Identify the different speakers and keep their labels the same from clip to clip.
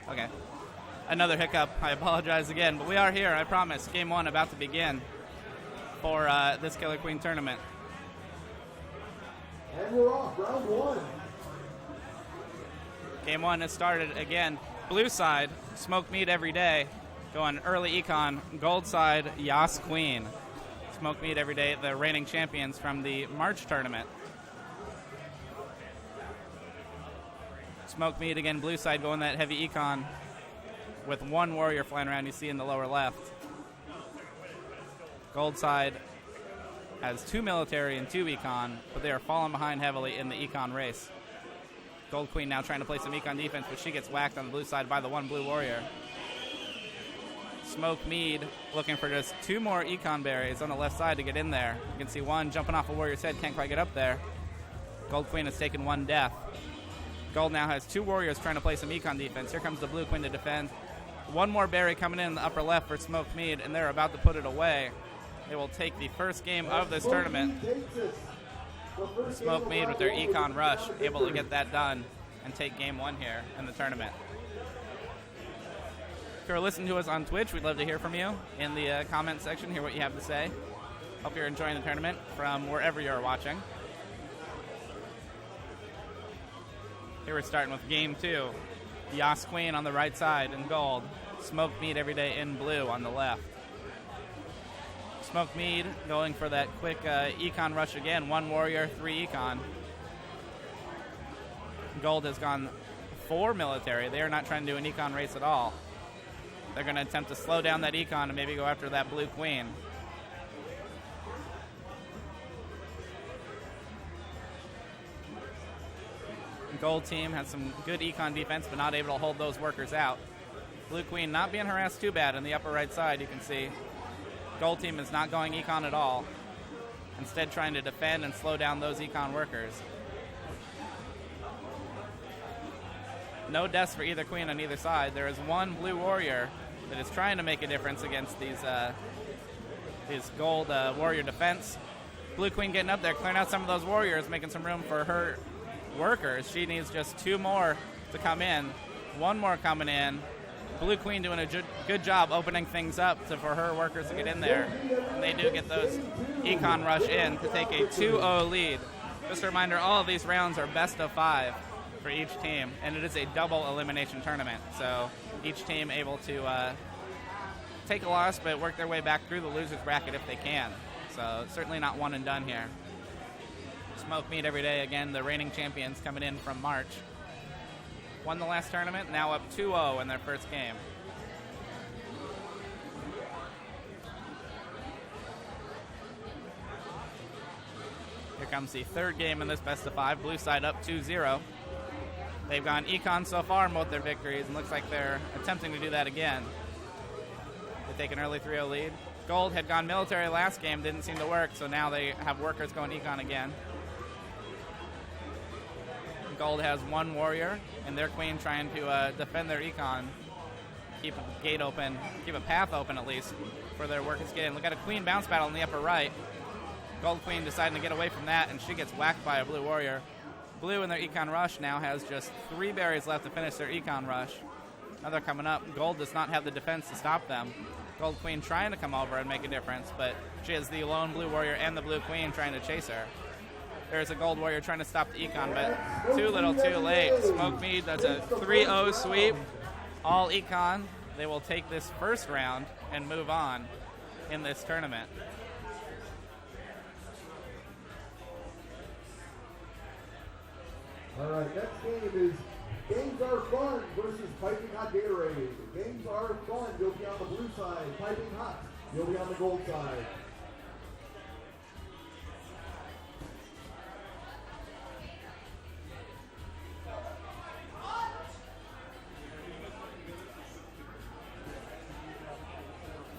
Speaker 1: Okay. Another hiccup. I apologize again, but we are here, I promise. Game 1 about to begin for this Killer Queen tournament.
Speaker 2: And we're off, round 1.
Speaker 1: Game 1 has started again. Blue side, Smoked Meat Every Day, going early econ. Gold side, Yas Queen. Smoked Meat Every Day, the reigning champions from the March tournament. Smoked Meat again, blue side going that heavy econ with one warrior flying around you see in the lower left. Gold side has 2 military and 2 econ, but they are falling behind heavily in the econ race. Gold Queen now trying to play some econ defense, but she gets whacked on the blue side by the one blue warrior. Smoked Mead looking for just 2 more econ berries on the left side to get in there. You can see one jumping off a warrior's head, can't quite get up there. Gold Queen has taken 1 death. Gold now has 2 warriors trying to play some econ defense. Here comes the blue queen to defend. 1 more berry coming in the upper left for Smoked Mead, and they're about to put it away. They will take the first game of this tournament. Smoked Mead with their econ rush, able to get that done and take game 1 here in the tournament. If you're listening to us on Twitch, we'd love to hear from you in the comment section, hear what you have to say. Hope you're enjoying the tournament from wherever you're watching. Here we're starting with game 2. Yas Queen on the right side in gold. Smoked Meat Every Day in blue on the left. Smoked Mead going for that quick econ rush again. 1 warrior, 3 econ. Gold has gone 4 military. They are not trying to do an econ race at all. They're going to attempt to slow down that econ and maybe go after that blue queen. Gold team has some good econ defense, but not able to hold those workers out. Blue queen not being harassed too bad on the upper right side, you can see. Gold team is not going econ at all. Instead trying to defend and slow down those econ workers. No deaths for either queen on either side. There is 1 blue warrior that is trying to make a difference against these gold warrior defense. Blue queen getting up there, clearing out some of those warriors, making some room for her workers. She needs just 2 more to come in. 1 more coming in. Blue queen doing a good job opening things up for her workers to get in there. And they do get those econ rush in to take a 2-0 lead. Just a reminder, all of these rounds are best of 5 for each team, and it is a double elimination tournament. So each team able to take a loss but work their way back through the loser's bracket if they can. So certainly not one and done here. Smoked Meat Every Day, again, the reigning champions coming in from March. Won the last tournament, now up 2-0 in their first game. Here comes the 3rd game in this best of 5. Blue side up 2-0. They've gone econ so far in both their victories, and looks like they're attempting to do that again. They take an early 3-0 lead. Gold had gone military last game, didn't seem to work, so now they have workers going econ again. Gold has 1 warrior, and their queen trying to defend their econ, keep a gate open, keep a path open at least for their workers to get in. Look at a queen bounce battle in the upper right. Gold queen deciding to get away from that, and she gets whacked by a blue warrior. Blue in their econ rush now has just 3 berries left to finish their econ rush. Now they're coming up. Gold does not have the defense to stop them. Gold queen trying to come over and make a difference, but she has the lone blue warrior and the blue queen trying to chase her. There's a gold warrior trying to stop the econ, but too little, too late. Smoked Mead, that's a 3-0 sweep. All econ. They will take this first round and move on in this tournament.
Speaker 2: All right, next game is Games Are Fun versus Piping Hot Gatorade. Games Are Fun, you'll be on the blue side. Piping Hot, you'll be on the gold side.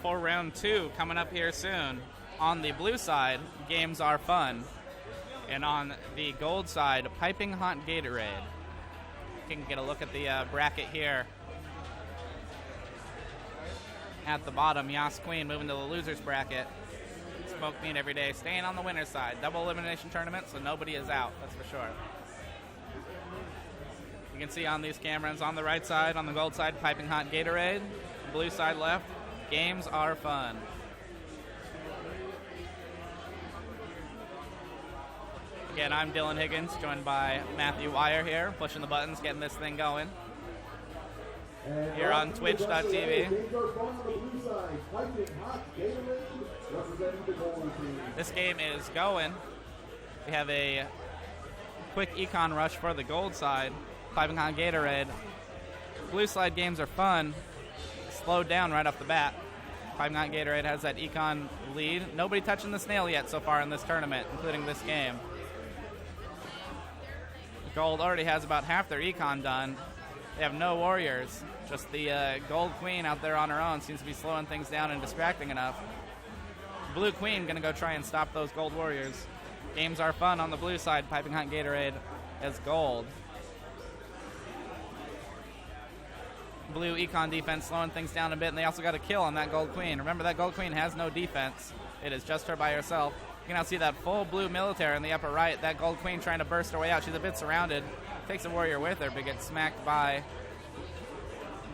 Speaker 1: For round 2 coming up here soon. On the blue side, Games Are Fun. And on the gold side, Piping Hot Gatorade. You can get a look at the bracket here. At the bottom, Yas Queen moving to the loser's bracket. Smoked Meat Every Day staying on the winner's side. Double elimination tournament, so nobody is out, that's for sure. You can see on these cameras on the right side, on the gold side, piping hot Gatorade. Blue side left, games are fun. Again, I'm Dylan Higgins, joined by Matthew Wire here, pushing the buttons, getting this thing going. Here on Twitch.tv. This game is going. We have a quick econ rush for the gold side, piping hot Gatorade. Blue side games are fun. Slowed down right off the bat. Piping hot Gatorade has that econ lead. Nobody touching the snail yet so far in this tournament, including this game. Gold already has about half their econ done. They have no warriors. Just the gold queen out there on her own seems to be slowing things down and distracting enough. Blue queen going to go try and stop those gold warriors. Games are fun on the blue side. Piping hot Gatorade as gold. Blue econ defense slowing things down a bit, and they also got a kill on that gold queen. Remember, that gold queen has no defense. It is just her by herself. You can now see that full blue military in the upper right. That gold queen trying to burst her way out. She's a bit surrounded. Takes a warrior with her, but gets smacked by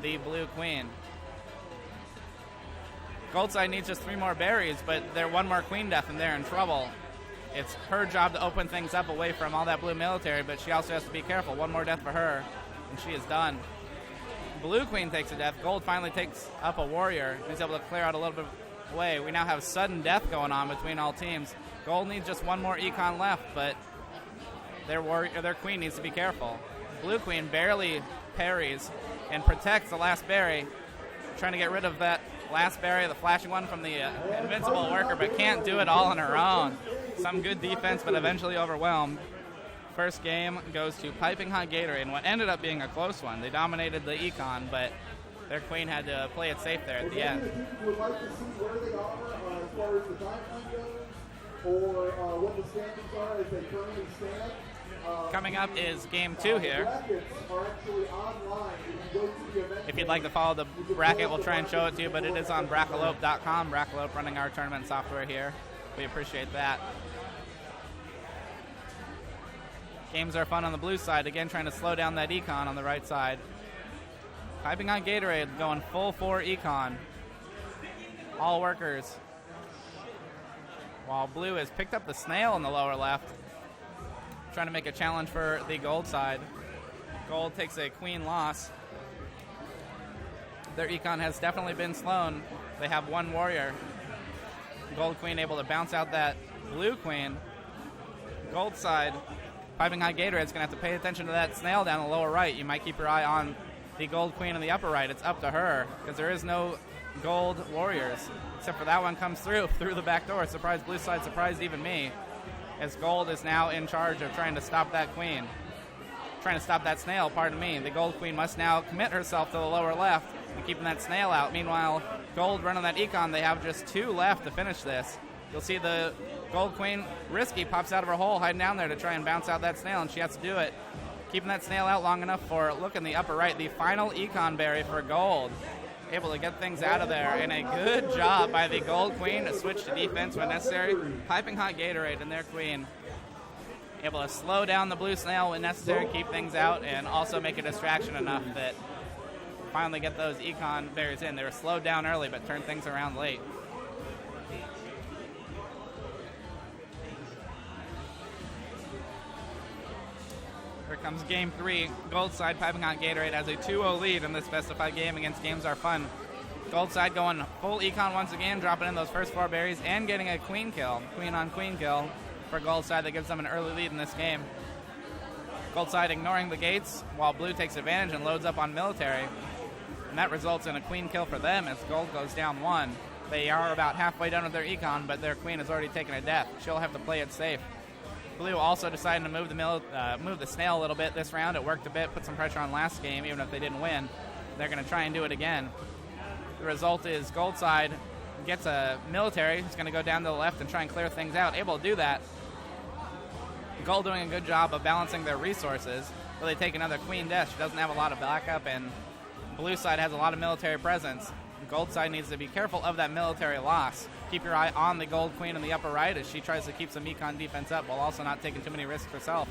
Speaker 1: the blue queen. Gold side needs just 3 more berries, but they're 1 more queen death and they're in trouble. It's her job to open things up away from all that blue military, but she also has to be careful. 1 more death for her, and she is done. Blue queen takes a death. Gold finally takes up a warrior. He's able to clear out a little bit away. We now have sudden death going on between all teams. Gold needs just 1 more econ left, but their queen needs to be careful. Blue queen barely parries and protects the last berry, trying to get rid of that last berry, the flashing one from the invincible worker, but can't do it all on her own. Some good defense, but eventually overwhelmed. First game goes to Piping Hot Gatorade, and what ended up being a close one. They dominated the econ, but their queen had to play it safe there at the end.
Speaker 2: Would like to see where they are as far as the timeline goes, or what the standings are as they currently stand.
Speaker 1: Coming up is game 2 here. If you'd like to follow the bracket, we'll try and show it to you, but it is on Brackalope.com. Brackalope running our tournament software here. We appreciate that. Games are fun on the blue side. Again, trying to slow down that econ on the right side. Piping on Gatorade, going full 4 econ. All workers. While blue has picked up the snail in the lower left. Trying to make a challenge for the gold side. Gold takes a queen loss. Their econ has definitely been slown. They have 1 warrior. Gold queen able to bounce out that blue queen. Gold side, Piping Hot Gatorade's going to have to pay attention to that snail down the lower right. You might keep your eye on the gold queen in the upper right. It's up to her, because there is no gold warriors. Except for that one comes through the back door. Surprised blue side, surprised even me. As gold is now in charge of trying to stop that queen. Trying to stop that snail, pardon me. The gold queen must now commit herself to the lower left and keeping that snail out. Meanwhile, gold running that econ, they have just 2 left to finish this. You'll see the gold queen, risky, pops out of her hole, hiding down there to try and bounce out that snail, and she has to do it. Keeping that snail out long enough for, look in the upper right, the final econ berry for gold. Able to get things out of there, and a good job by the gold queen to switch to defense when necessary. Piping Hot Gatorade and their queen able to slow down the blue snail when necessary, keep things out, and also make a distraction enough that finally get those econ berries in. They were slowed down early, but turned things around late. Here comes game 3. Gold side, Piping Hot Gatorade has a 2-0 lead in this specified game against Games Are Fun. Gold side going full econ once again, dropping in those first 4 berries and getting a queen kill. Queen on queen kill for gold side that gives them an early lead in this game. Gold side ignoring the gates while blue takes advantage and loads up on military. And that results in a queen kill for them as gold goes down 1. They are about halfway done with their econ, but their queen has already taken a death. She'll have to play it safe. Blue also deciding to move the snail a little bit this round. It worked a bit, put some pressure on last game, even if they didn't win. They're going to try and do it again. The result is gold side gets a military who's going to go down to the left and try and clear things out. Able to do that. Gold doing a good job of balancing their resources. Will they take another queen death? She doesn't have a lot of backup, and blue side has a lot of military presence. Gold side needs to be careful of that military loss. Keep your eye on the gold queen in the upper right as she tries to keep some econ defense up while also not taking too many risks herself.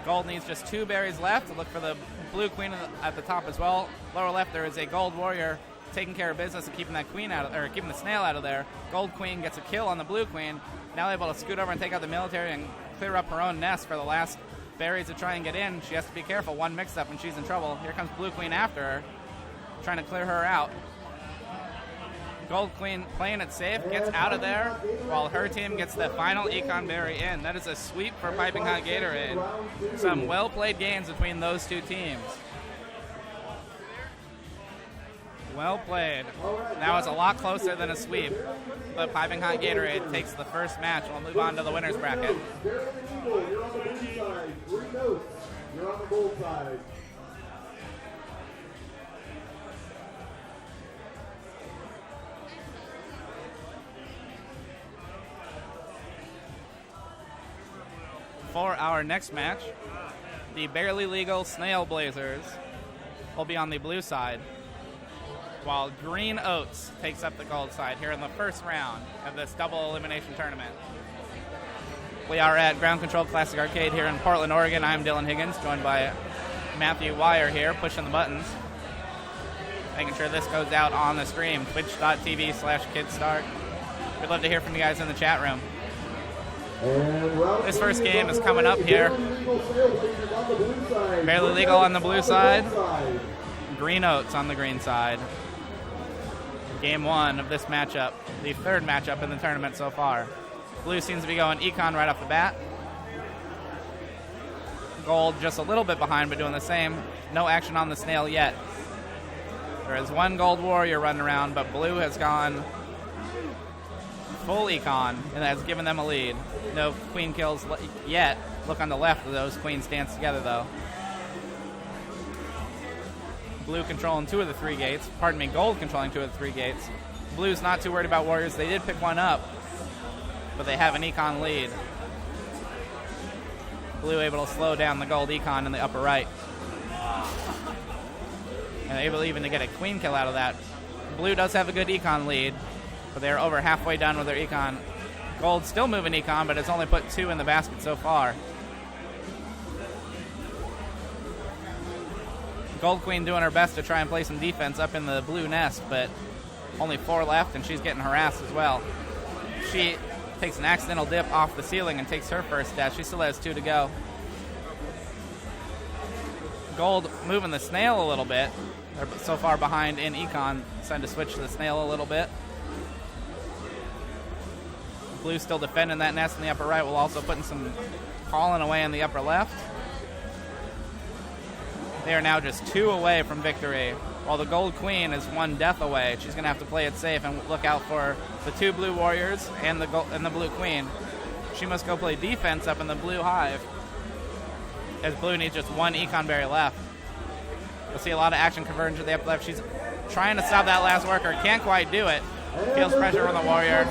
Speaker 1: Gold needs just 2 berries left to look for the blue queen at the top as well. Lower left, there is a gold warrior taking care of business and keeping that queen out, or keeping the snail out of there. Gold queen gets a kill on the blue queen. Now able to scoot over and take out the military and clear up her own nest for the last berries to try and get in. She has to be careful. One mix-up and she's in trouble. Here comes blue queen after her, trying to clear her out. Gold queen playing it safe, gets out of there, while her team gets the final econ berry in. That is a sweep for Piping Hot Gatorade. Some well-played games between those two teams. Well played. Now it's a lot closer than a sweep, but Piping Hot Gatorade takes the first match. We'll move on to the winner's bracket.
Speaker 2: You're on the blue side. 3 notes. You're on the gold side.
Speaker 1: For our next match, the Barely Legal Snail Blazers will be on the blue side, while Green Oats takes up the gold side here in the first round of this double elimination tournament. We are at Ground Control Classic Arcade here in Portland, Oregon. I'm Dylan Higgins, joined by Matthew Wire here, pushing the buttons, making sure this goes out on the stream, twitch.tv/KidStart. We'd love to hear from you guys in the chat room. This first game is coming up here. Barely Legal on the blue side, Green Oats on the green side. Game 1 of this matchup, the third matchup in the tournament so far. Blue seems to be going econ right off the bat. Gold just a little bit behind, but doing the same. No action on the snail yet. There is one gold warrior running around, but blue has gone full econ, and has given them a lead. No queen kills yet. Look on the left of those queens dance together, though. Blue controlling 2 of the 3 gates. Pardon me, gold controlling 2 of the 3 gates. Blue's not too worried about warriors. They did pick one up, but they have an econ lead. Blue able to slow down the gold econ in the upper right. And able even to get a queen kill out of that. Blue does have a good econ lead, but they're over halfway done with their econ. Gold still moving econ, but it's only put 2 in the basket so far. Gold Queen doing her best to try and play some defense up in the blue nest, but only 4 left, and she's getting harassed as well. She takes an accidental dip off the ceiling and takes her first dash. She still has 2 to go. Gold moving the snail a little bit. They're so far behind in econ, decided to switch to the snail a little bit. Blue still defending that nest in the upper right, while also putting some calling away in the upper left. They are now just 2 away from victory, while the Gold Queen is 1 death away. She's going to have to play it safe and look out for the 2 blue warriors and the Blue Queen. She must go play defense up in the blue hive, as blue needs just 1 econ berry left. We'll see a lot of action converging to the upper left. She's trying to stop that last worker. Can't quite do it. Feels pressure on the warrior.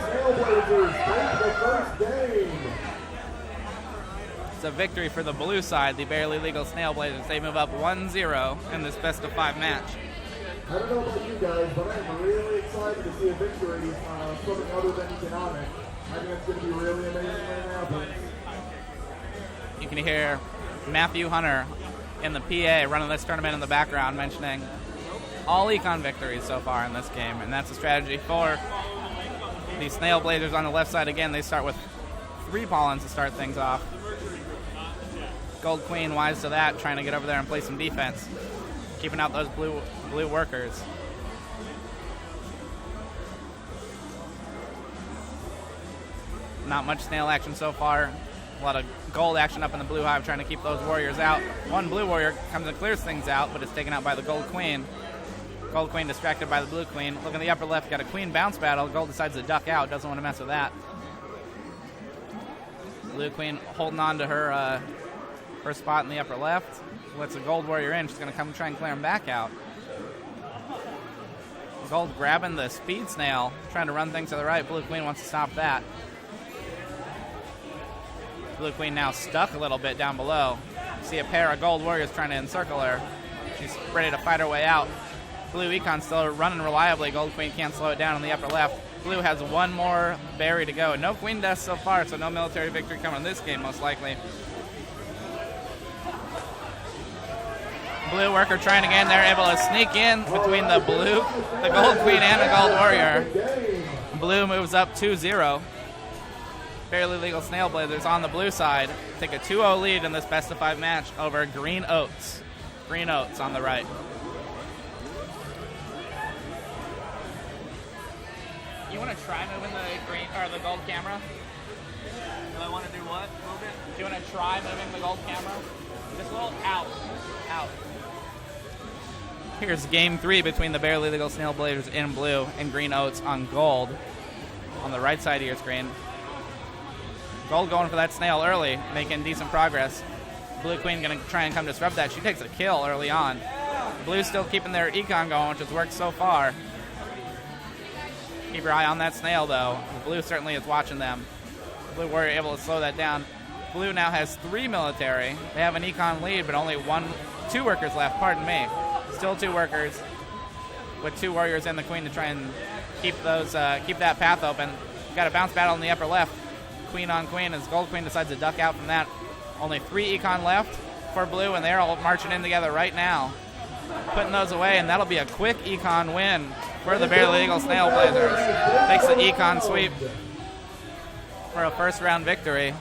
Speaker 1: It's a victory for the blue side, the Barely Legal Snail Blazers. They move up 1-0 in this best-of-5 match.
Speaker 2: I don't know about you guys, but I'm really excited to see a victory something other than economic. I think it's going to be really amazing when it happens.
Speaker 1: You can hear Matthew Hunter in the PA running this tournament in the background mentioning all econ victories so far in this game, and that's a strategy for the Snail Blazers on the left side. Again, they start with 3 pollens to start things off. Gold Queen wise to that, trying to get over there and play some defense, keeping out those blue workers. Not much snail action so far. A lot of gold action up in the blue hive, trying to keep those warriors out. One blue warrior comes and clears things out, but it's taken out by the Gold Queen. Gold Queen distracted by the Blue Queen. Look in the upper left, got a Queen bounce battle. Gold decides to duck out, doesn't want to mess with that. Blue Queen holding on to her spot in the upper left. Lets a Gold Warrior in. She's going to come try and clear him back out. Gold grabbing the Speed Snail, trying to run things to the right. Blue Queen wants to stop that. Blue Queen now stuck a little bit down below. See a pair of Gold Warriors trying to encircle her. She's ready to fight her way out. Blue econ still running reliably. Gold Queen can't slow it down on the upper left. Blue has 1 more berry to go. No queen deaths so far, so no military victory coming in this game, most likely. Blue worker trying again. They're able to sneak in between the Gold Queen and the Gold Warrior. Blue moves up 2-0. Barely Legal Snail Blazers on the blue side take a 2-0 lead in this best of 5 match over Green Oats. Green Oats on the right. You want to try moving the green or the gold camera? Do I want to do what? Move it? Do you want to try moving the gold camera? Just a little out. Here's game 3 between the Barely Legal Snail Blazers in blue and Green Oats on gold. On the right side of your screen. Gold going for that snail early, making decent progress. Blue Queen going to try and come disrupt that. She takes a kill early on. Blue still keeping their econ going, which has worked so far. Keep your eye on that snail, though. Blue certainly is watching them. Blue Warrior able to slow that down. Blue now has 3 military. They have an econ lead, but only 2 workers left, pardon me. Still 2 workers with 2 warriors and the Queen to try and keep that path open. Got a bounce battle in the upper left. Queen on Queen as Gold Queen decides to duck out from that. Only 3 econ left for Blue, and they're all marching in together right now. Putting those away, and that'll be a quick econ win for the Barely Legal Snail Blazers. Takes the econ sweep for a first round victory.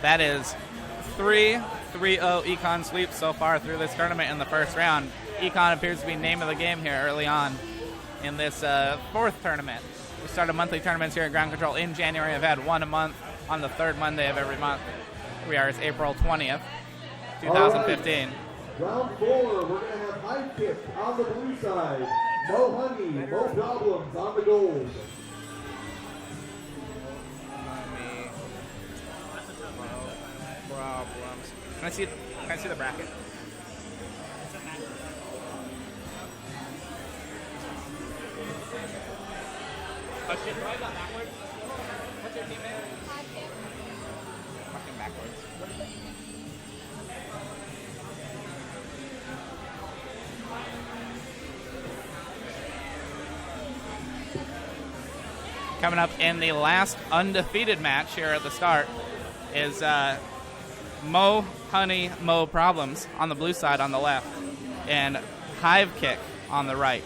Speaker 1: That is 3-0 econ sweeps so far through this tournament in the first round. Econ appears to be name of the game here early on in this 4th tournament. We started monthly tournaments here at Ground Control in January. I've had one a month on the 3rd Monday of every month. It's April 20th, 2015.
Speaker 2: Right. Round 4, we're going to have high kick on the blue side. No honey, no problems on the gold.
Speaker 1: Problems. Can I see the bracket? Oh shit, do I got backwards? What's your team name? Fucking backwards. Coming up in the last undefeated match here at the start is Mo Honey, Mo Problems on the blue side on the left, and Hive Kick on the right.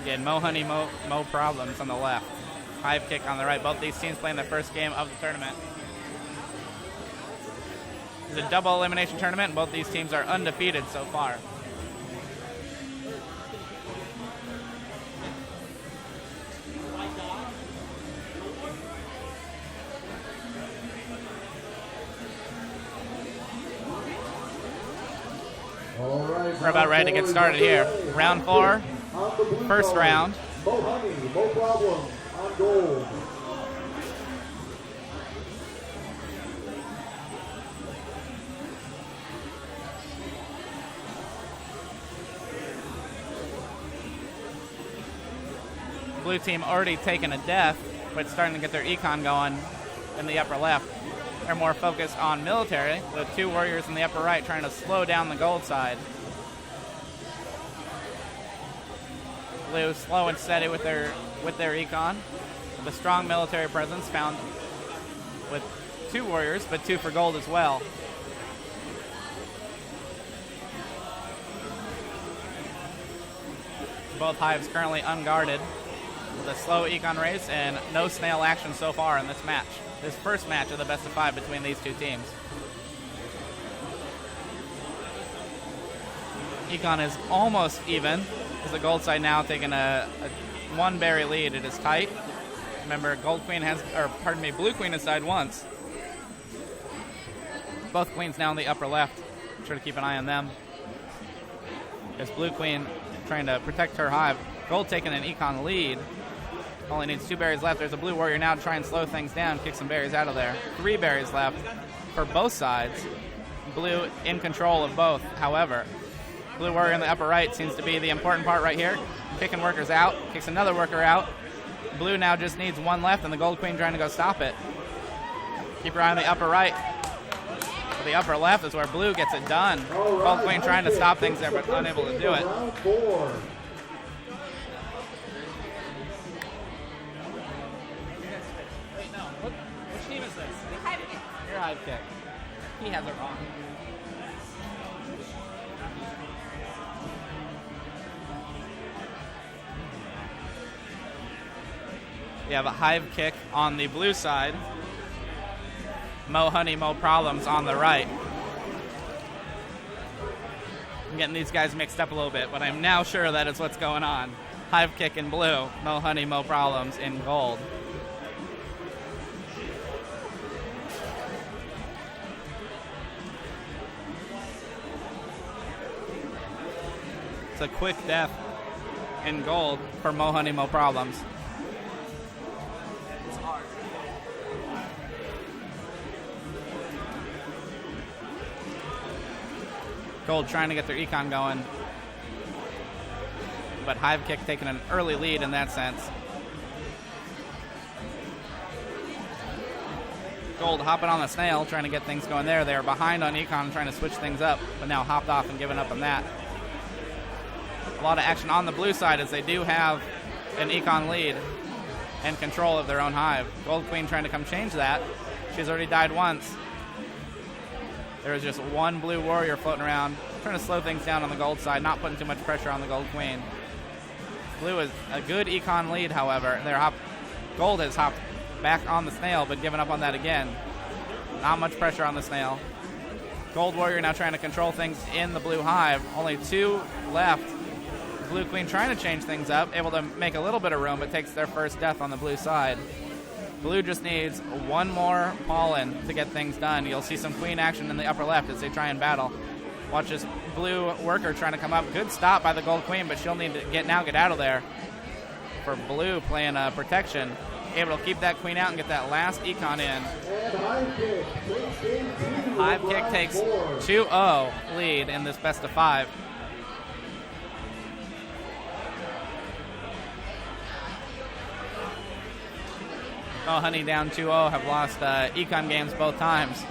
Speaker 1: Again, Mo Honey, Mo Problems on the left. Hive Kick on the right. Both these teams playing their first game of the tournament. It's a double elimination tournament, and both these teams are undefeated so far.
Speaker 2: All right,
Speaker 1: we're about ready to get started here. Round 4, first round.
Speaker 2: Mo Honey, Mo Problems on gold.
Speaker 1: Blue team already taken a death, but starting to get their econ going in the upper left. They're more focused on military, the 2 warriors in the upper right trying to slow down the gold side. Blue slow and steady with their econ. With a strong military presence found with 2 warriors, but 2 for gold as well. Both hives currently unguarded with a slow econ race and no snail action so far in this match. This first match of the best of 5 between these 2 teams. Econ is almost even, as the gold side now taking a 1 berry lead. It is tight. Remember, Blue Queen has died once. Both queens now in the upper left. Sure to keep an eye on them. As Blue Queen trying to protect her hive. Gold taking an econ lead. Only needs 2 berries left. There's a blue warrior now to try and slow things down, kick some berries out of there. 3 berries left for both sides. Blue in control of both, however. Blue warrior in the upper right seems to be the important part right here. Kicking workers out, kicks another worker out. Blue now just needs 1 left, and the Gold Queen trying to go stop it. Keep your eye on the upper right. But the upper left is where Blue gets it done. Gold Queen trying to stop things there, but unable to do it. Hive Kick. He has it wrong. We have a Hive Kick on the blue side. Mo Honey, Mo Problems on the right. I'm getting these guys mixed up a little bit, but I'm now sure that is what's going on. Hive Kick in blue, Mo Honey, Mo Problems in gold. It's a quick death in gold for Mo Honey, Mo Problems. Gold trying to get their econ going, but Hive Kick taking an early lead in that sense. Gold hopping on the snail, trying to get things going there. They are behind on econ, trying to switch things up, but now hopped off and given up on that. A lot of action on the blue side as they do have an econ lead and control of their own hive. Gold Queen trying to come change that. She's already died once. There is just one blue warrior floating around, trying to slow things down on the gold side, not putting too much pressure on the Gold Queen. Blue is a good econ lead, however. Gold has hopped back on the snail, but given up on that again. Not much pressure on the snail. Gold warrior now trying to control things in the blue hive. Only 2 left. Blue Queen trying to change things up, able to make a little bit of room, but takes their first death on the blue side. Blue just needs one more pollen to get things done. You'll see some queen action in the upper left as they try and battle. Watch this blue worker trying to come up. Good stop by the Gold Queen, but she'll need to get out of there. For blue playing protection. Able to keep that queen out and get that last econ in. Hive Kick takes 2-0 lead in this best of 5. Oh, Honey down 2-0, have lost econ games both times.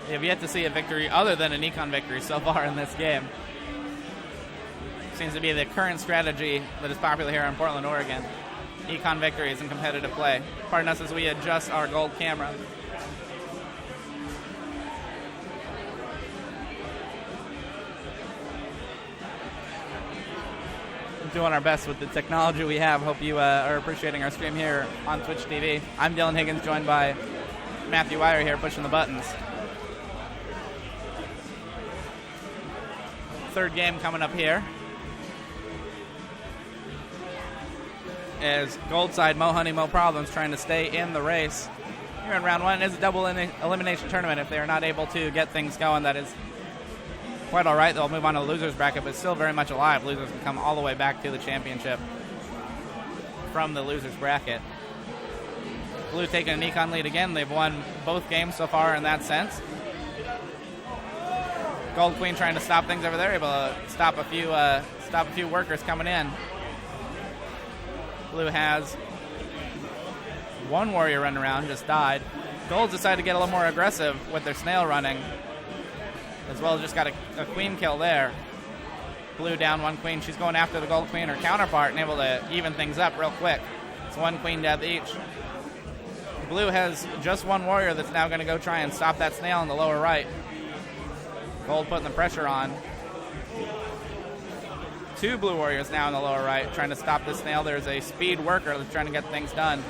Speaker 1: We have yet to see a victory other than an econ victory so far in this game. Seems to be the current strategy that is popular here in Portland, Oregon. Econ victories in competitive play. Pardon us as we adjust our gold camera. Doing our best with the technology we have. Hope you are appreciating our stream here on Twitch TV. I'm Dylan Higgins, joined by Matthew Wire here pushing the buttons. Third game coming up here. As gold side, Mo Honey, Mo Problems trying to stay in the race. Here in round 1, it is a double elimination tournament. If they are not able to get things going, that is quite all right. They'll move on to the losers bracket, but still very much alive. Losers can come all the way back to the championship from the losers bracket. Blue taking an econ lead again. They've won both games so far in that sense. Gold Queen trying to stop things over there, able to stop a few workers coming in. Blue has one warrior running around, just died. Gold decided to get a little more aggressive with their snail running, as well as just got a queen kill there. Blue down 1 queen. She's going after the Gold Queen, her counterpart, and able to even things up real quick. It's 1 queen death each. Blue has just 1 warrior that's now going to go try and stop that snail in the lower right. Gold putting the pressure on. 2 blue warriors now in the lower right trying to stop the snail. There's a speed worker that's trying to get things done.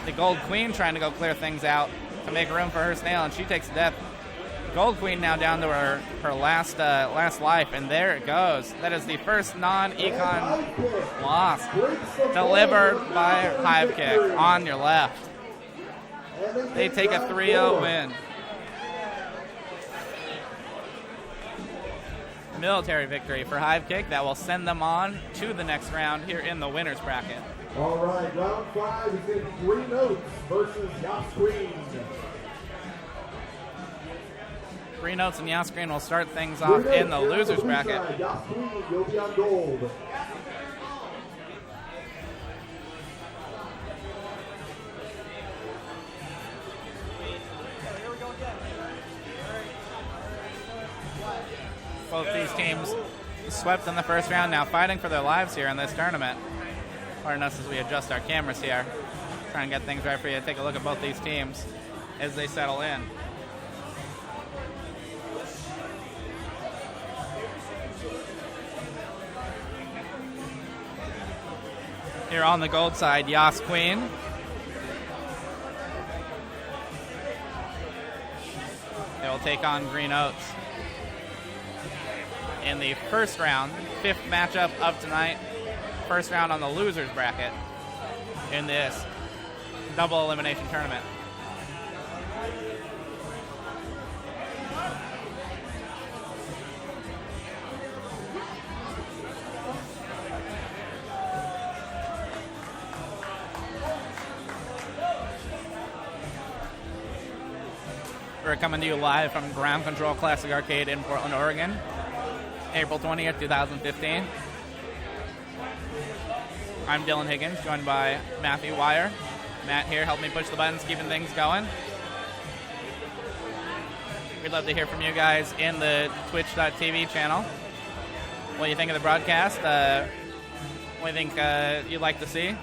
Speaker 1: The Gold Queen trying to go clear things out to make room for her snail, and she takes death. Gold Queen now down to her last life, and there it goes. That is the first non-econ loss delivered by Hive Kick on your left. They take a 3-0 win. Military victory for Hive Kick that will send them on to the next round here in the winners bracket.
Speaker 2: All right, round 5 is in 3 notes versus Yas Queen.
Speaker 1: 3 notes and Yas Green will start things off in the losers bracket.
Speaker 2: Yas Queen, you'll be on gold.
Speaker 1: Both these teams swept in the first round, now fighting for their lives here in this tournament. Pardon us as we adjust our cameras here. Trying to get things right for you. Take a look at both these teams as they settle in. Here on the gold side, Yas Queen. They will take on Green Oats in the first round, 5th matchup of tonight. First round on the losers bracket in this double elimination tournament. We're coming to you live from Ground Control Classic Arcade in Portland, Oregon, April 20th, 2015. I'm Dylan Higgins, joined by Matthew Wire. Matt here, helping me push the buttons, keeping things going. We'd love to hear from you guys in the Twitch.tv channel. What do you think of the broadcast? What do you think you'd like to see?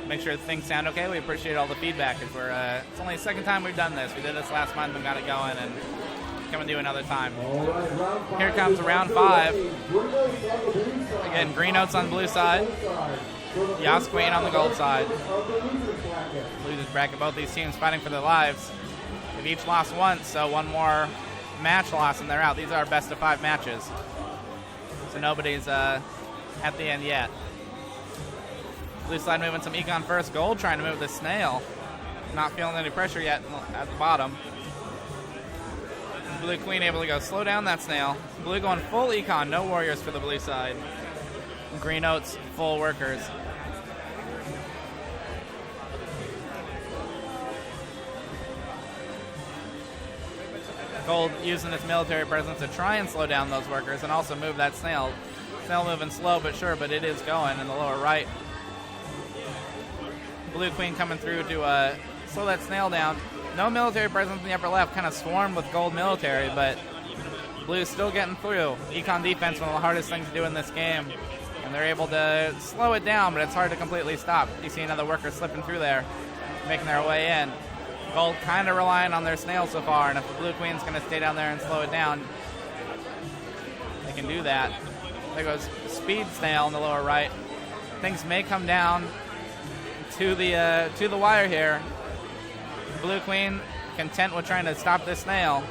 Speaker 1: Make sure things sound okay. We appreciate all the feedback. It's only the second time we've done this. We did this last month and got it going, and coming to you another time. Here comes round 5. Again, Green Oats on the blue side, Yas Queen on the gold side. Losers bracket, both these teams fighting for their lives. They've each lost once, so one more match loss and they're out. These are best of 5 matches, so nobody's at the end yet. Blue side moving some Econ first. Gold trying to move the snail. Not feeling any pressure yet at the bottom. Blue Queen able to go slow down that snail. Blue going full Econ, no warriors for the blue side. Green Oats, full workers. Gold using its military presence to try and slow down those workers and also move that snail. Snail moving slow but sure, but it is going in the lower right. Blue Queen coming through to slow that snail down. No military presence in the upper left, kind of swarmed with gold military, but Blue's still getting through. Econ defense, one of the hardest things to do in this game, and they're able to slow it down, but it's hard to completely stop. You see another worker slipping through there, making their way in. Gold kind of relying on their snail so far, and if the Blue Queen's going to stay down there and slow it down, they can do that. There goes Speed Snail in the lower right. Things may come down to the wire here. Blue Queen content with trying to stop this snail.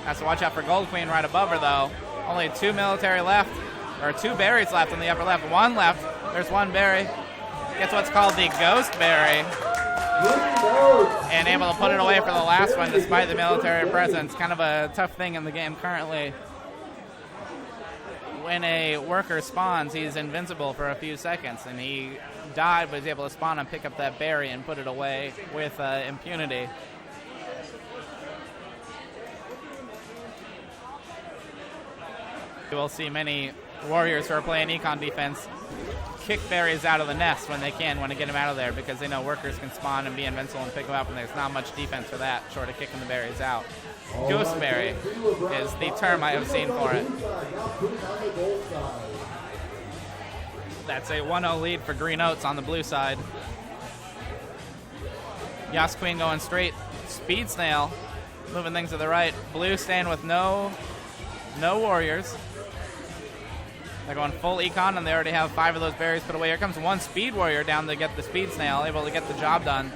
Speaker 1: Has to watch out for Gold Queen right above her though. Only 2 military left, or 2 berries left in the upper left. 1 left. There's 1 berry. Gets what's called the Ghost Berry. And able to put it away for the last one despite the military presence. Kind of a tough thing in the game currently. When a worker spawns, he's invincible for a few seconds, and he died, but he's able to spawn and pick up that berry and put it away with impunity. You will see many warriors who are playing Econ defense kick berries out of the nest when they can, want to get them out of there, because they know workers can spawn and be invincible and pick them up, and there's not much defense for that, short of kicking the berries out. Gooseberry is the term I have seen for it. That's a 1-0 lead for Green Oats on the blue side. Yas Queen going straight. Speed Snail moving things to the right. Blue staying with no warriors. They're going full Econ, and they already have 5 of those berries put away. Here comes 1 Speed Warrior down to get the Speed Snail, able to get the job done.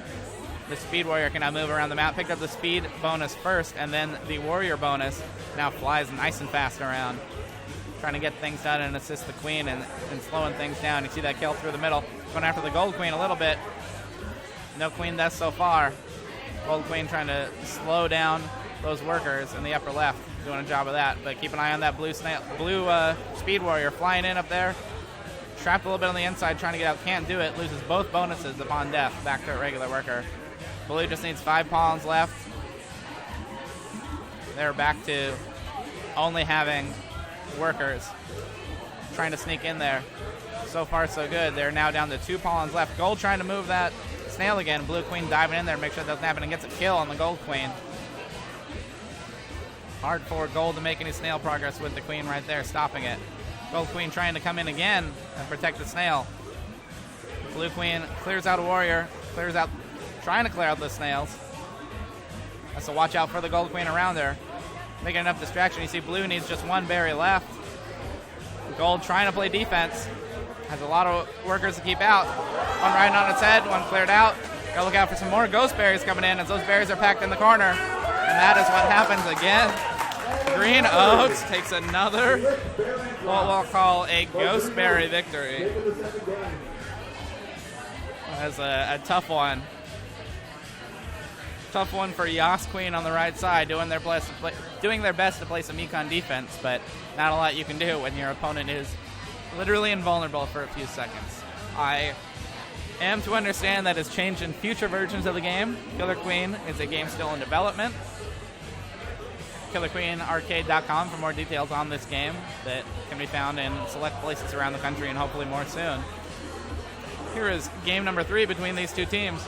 Speaker 1: The Speed Warrior can now move around the map. Picked up the Speed bonus first, and then the Warrior bonus. Now flies nice and fast around, trying to get things done and assist the Queen and slowing things down. You see that kill through the middle. Going after the Gold Queen a little bit. No Queen death so far. Gold Queen trying to slow down those workers in the upper left. Doing a job of that, but keep an eye on that blue Speed Warrior flying in up there. Trapped a little bit on the inside, trying to get out. Can't do it. Loses both bonuses upon death. Back to a regular worker. Blue just needs 5 pawns left. They're back to only having workers. Trying to sneak in there. So far, so good. They're now down to 2 pawns left. Gold trying to move that snail again. Blue Queen diving in there, make sure it doesn't happen, and gets a kill on the Gold Queen. Hard for Gold to make any snail progress with the queen right there, stopping it. Gold queen trying to come in again and protect the snail. Blue queen clears out a warrior, trying to clear out the snails. Has to watch out for the gold queen around her. Making enough distraction. You see blue needs just one berry left. Gold trying to play defense. Has a lot of workers to keep out. One riding on its head, one cleared out. Gotta look out for some more ghost berries coming in as those berries are packed in the corner. And that is what happens again. Green Oats takes another, what we'll call a ghost berry victory. That's a tough one. Tough one for Yas Queen on the right side, doing their best to play some econ defense, but not a lot you can do when your opponent is literally invulnerable for a few seconds. I am to understand that it's changed in future versions of the game. Killer Queen is a game still in development. KillerQueenArcade.com for more details on this game that can be found in select places around the country and hopefully more soon. Here is game number 3 between these two teams.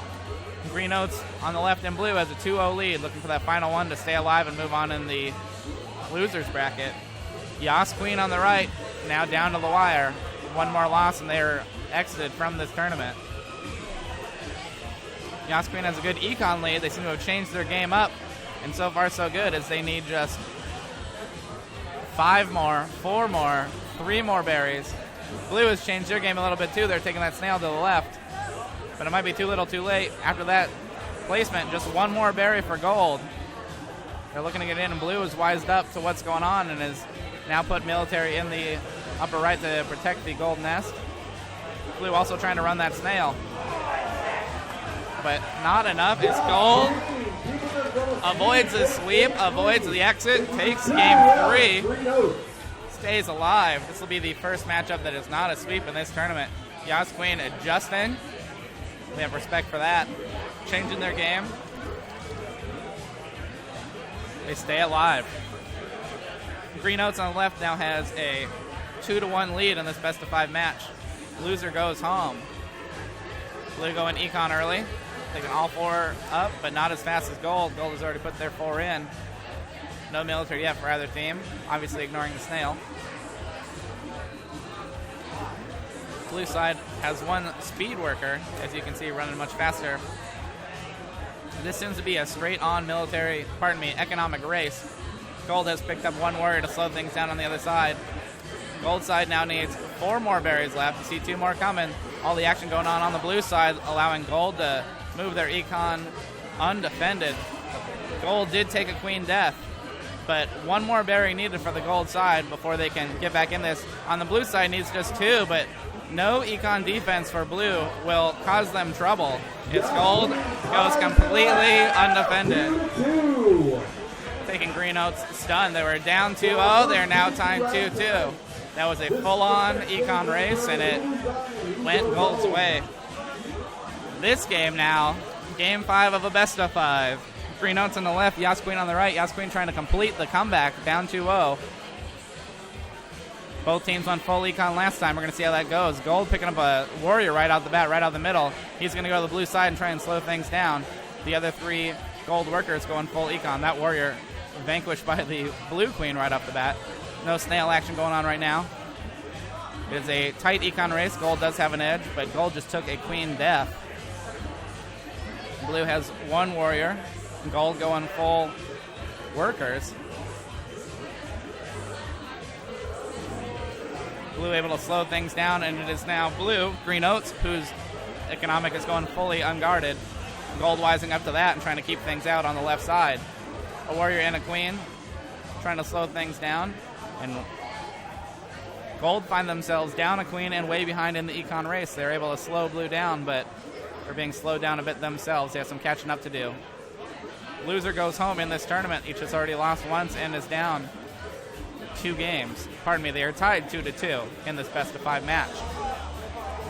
Speaker 1: Green Oats on the left and blue has a 2-0 lead, looking for that final one to stay alive and move on in the losers bracket. Yas Queen on the right, now down to the wire. One more loss and they're exited from this tournament. Yas Queen has a good econ lead. They seem to have changed their game up, and so far so good, as they need just 5 more, 4 more, 3 more berries. Blue has changed their game a little bit too. They're taking that snail to the left, but it might be too little too late. After that placement, just one more berry for gold. They're looking to get in, and blue is wised up to what's going on and has now put military in the upper right to protect the gold nest. Blue also trying to run that snail, but not enough. It's gold. Avoids the sweep, avoids the exit, takes game 3, stays alive. This will be the first matchup that is not a sweep in this tournament. Yas Queen adjusting. We have respect for that. Changing their game. They stay alive. Green Oats on the left now has a 2-1 lead in this best of 5 match. Loser goes home. Blue going econ early. Taking all 4 up, but not as fast as gold. Gold has already put their 4 in. No military yet for either team. Obviously ignoring the snail. Blue side has one speed worker, as you can see, running much faster. This seems to be a straight-on economic race. Gold has picked up one warrior to slow things down on the other side. Gold side now needs 4 more berries left. You see 2 more coming. All the action going on the blue side, allowing gold to move their econ undefended. Gold did take a queen death, but 1 more berry needed for the gold side before they can get back in this. On the blue side needs just 2, but no econ defense for blue will cause them trouble. It's gold goes completely undefended. Taking Green Oats stun. They were down 2-0. They're now tied 2-2. That was a full-on econ race, and it went gold's way. This game now, game 5 of a best of 5. Green Oats on the left, Yas Queen on the right. Yas Queen trying to complete the comeback, down 2-0. Both teams went full econ last time. We're going to see how that goes. Gold picking up a warrior right out the bat, right out the middle. He's going to go to the blue side and try and slow things down. The other 3 gold workers going full econ. That warrior vanquished by the blue queen right off the bat. No snail action going on right now. It's a tight econ race. Gold does have an edge, but gold just took a queen death. Blue has 1 warrior. Gold going full workers. Blue able to slow things down, and it is now blue, Green Oats, whose economic is going fully unguarded. Gold wising up to that and trying to keep things out on the left side. A warrior and a queen trying to slow things down. And gold find themselves down a queen and way behind in the econ race. They're able to slow blue down, but they're being slowed down a bit themselves. They have some catching up to do. Loser goes home in this tournament. Each has already lost once and is down 2 games. Pardon me, they are tied 2-2 in this best of 5 match.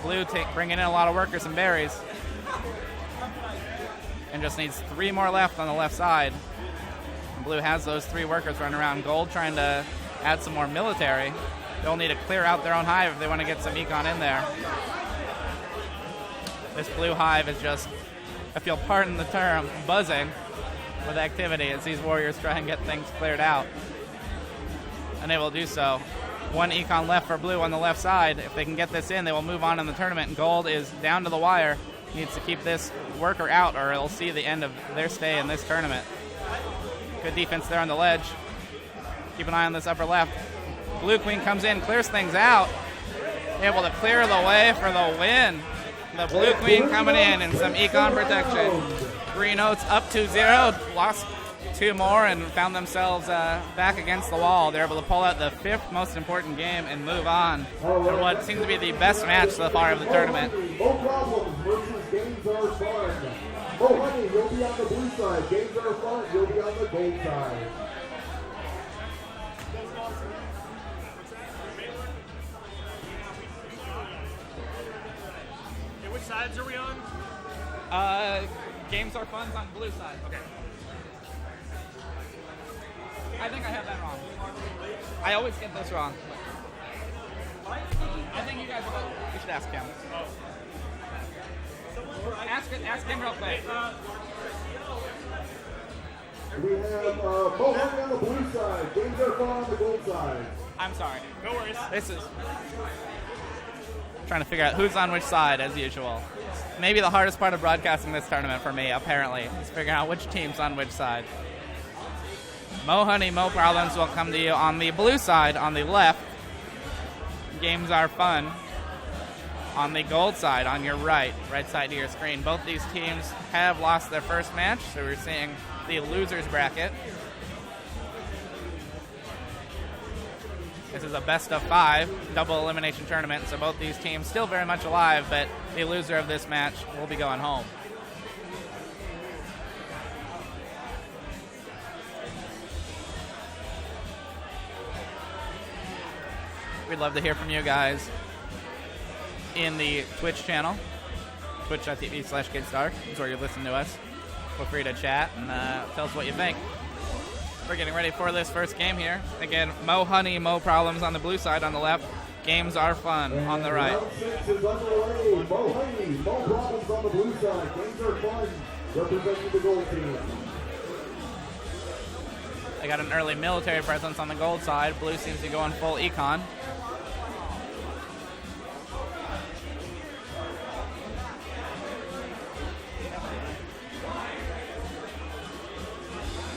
Speaker 1: Blue bringing in a lot of workers and berries, and just needs 3 more left on the left side. And blue has those 3 workers running around. Gold trying to add some more military. They'll need to clear out their own hive if they want to get some econ in there. This blue hive is just, if you'll pardon the term, buzzing. with activity as these warriors try and get things cleared out. Unable to do so. One econ left for blue on the left side. If they can get this in, they will move on in the tournament. And gold is down to the wire. Needs to keep this worker out or it'll see the end of their stay in this tournament. Good defense there on the ledge. Keep an eye on this upper left. Blue queen comes in, clears things out. Able to clear the way for the win. The blue queen coming in and some econ protection. Green Oats up 2-0. Lost 2 more and found themselves back against the wall. They're able to pull out the 5th most important game and move on in what seems to be the best match so far of the tournament.
Speaker 2: No problems versus Games Are Fun. Mo Honey, you'll be on the blue side. Games Are Fun, you'll be on the gold side.
Speaker 3: Okay, which sides are we on?
Speaker 1: Games Are Fun's on blue side.
Speaker 3: Okay.
Speaker 1: I think I have that wrong. I always get this wrong. I think you guys you should ask him. Ask him real quick.
Speaker 2: We have Mo Honey on the blue side. Games Are Fun on the gold side.
Speaker 1: I'm sorry.
Speaker 3: No worries.
Speaker 1: This is trying to figure out who's on which side as usual. Maybe the hardest part of broadcasting this tournament for me, apparently, is figuring out which team's on which side. Mo Honey, Mo Problems will come to you on the blue side on the left. Games Are Fun on the gold side on your right side of your screen. Both these teams have lost their first match, so we're seeing the losers bracket. This is a best of 5 double elimination tournament, so both these teams still very much alive, but the loser of this match will be going home. We'd love to hear from you guys in the Twitch channel, twitch.tv/KidsDark. That's where you're listening to us. Feel free to chat and tell us what you think. We're getting ready for this first game here. Again, Mo Honey, Mo Problems on the blue side on the left. Games Are Fun on the right.
Speaker 2: Round 6 is underway. Mo Honey, Mo Problems on the blue side. Games Are Fun representing the gold team.
Speaker 1: They got an early military presence on the gold side. Blue seems to go on full econ.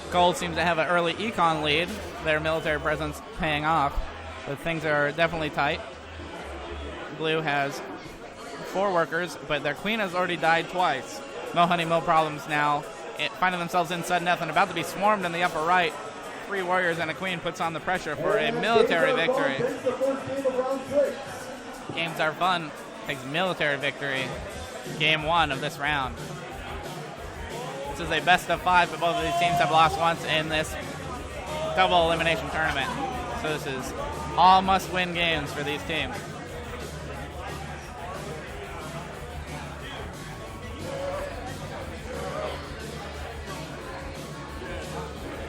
Speaker 1: Gold seems to have an early econ lead. Their military presence paying off. But things are definitely tight. Blue has 4 workers, but their queen has already died twice. Mo Honey, Mo Problems now finding themselves in sudden death and about to be swarmed in the upper right. 3 warriors and a queen puts on the pressure for a military victory. Games Are Fun takes military victory. Game 1 of this round. This is a best of 5, but both of these teams have lost once in this double elimination tournament. So this is all must-win games for these teams.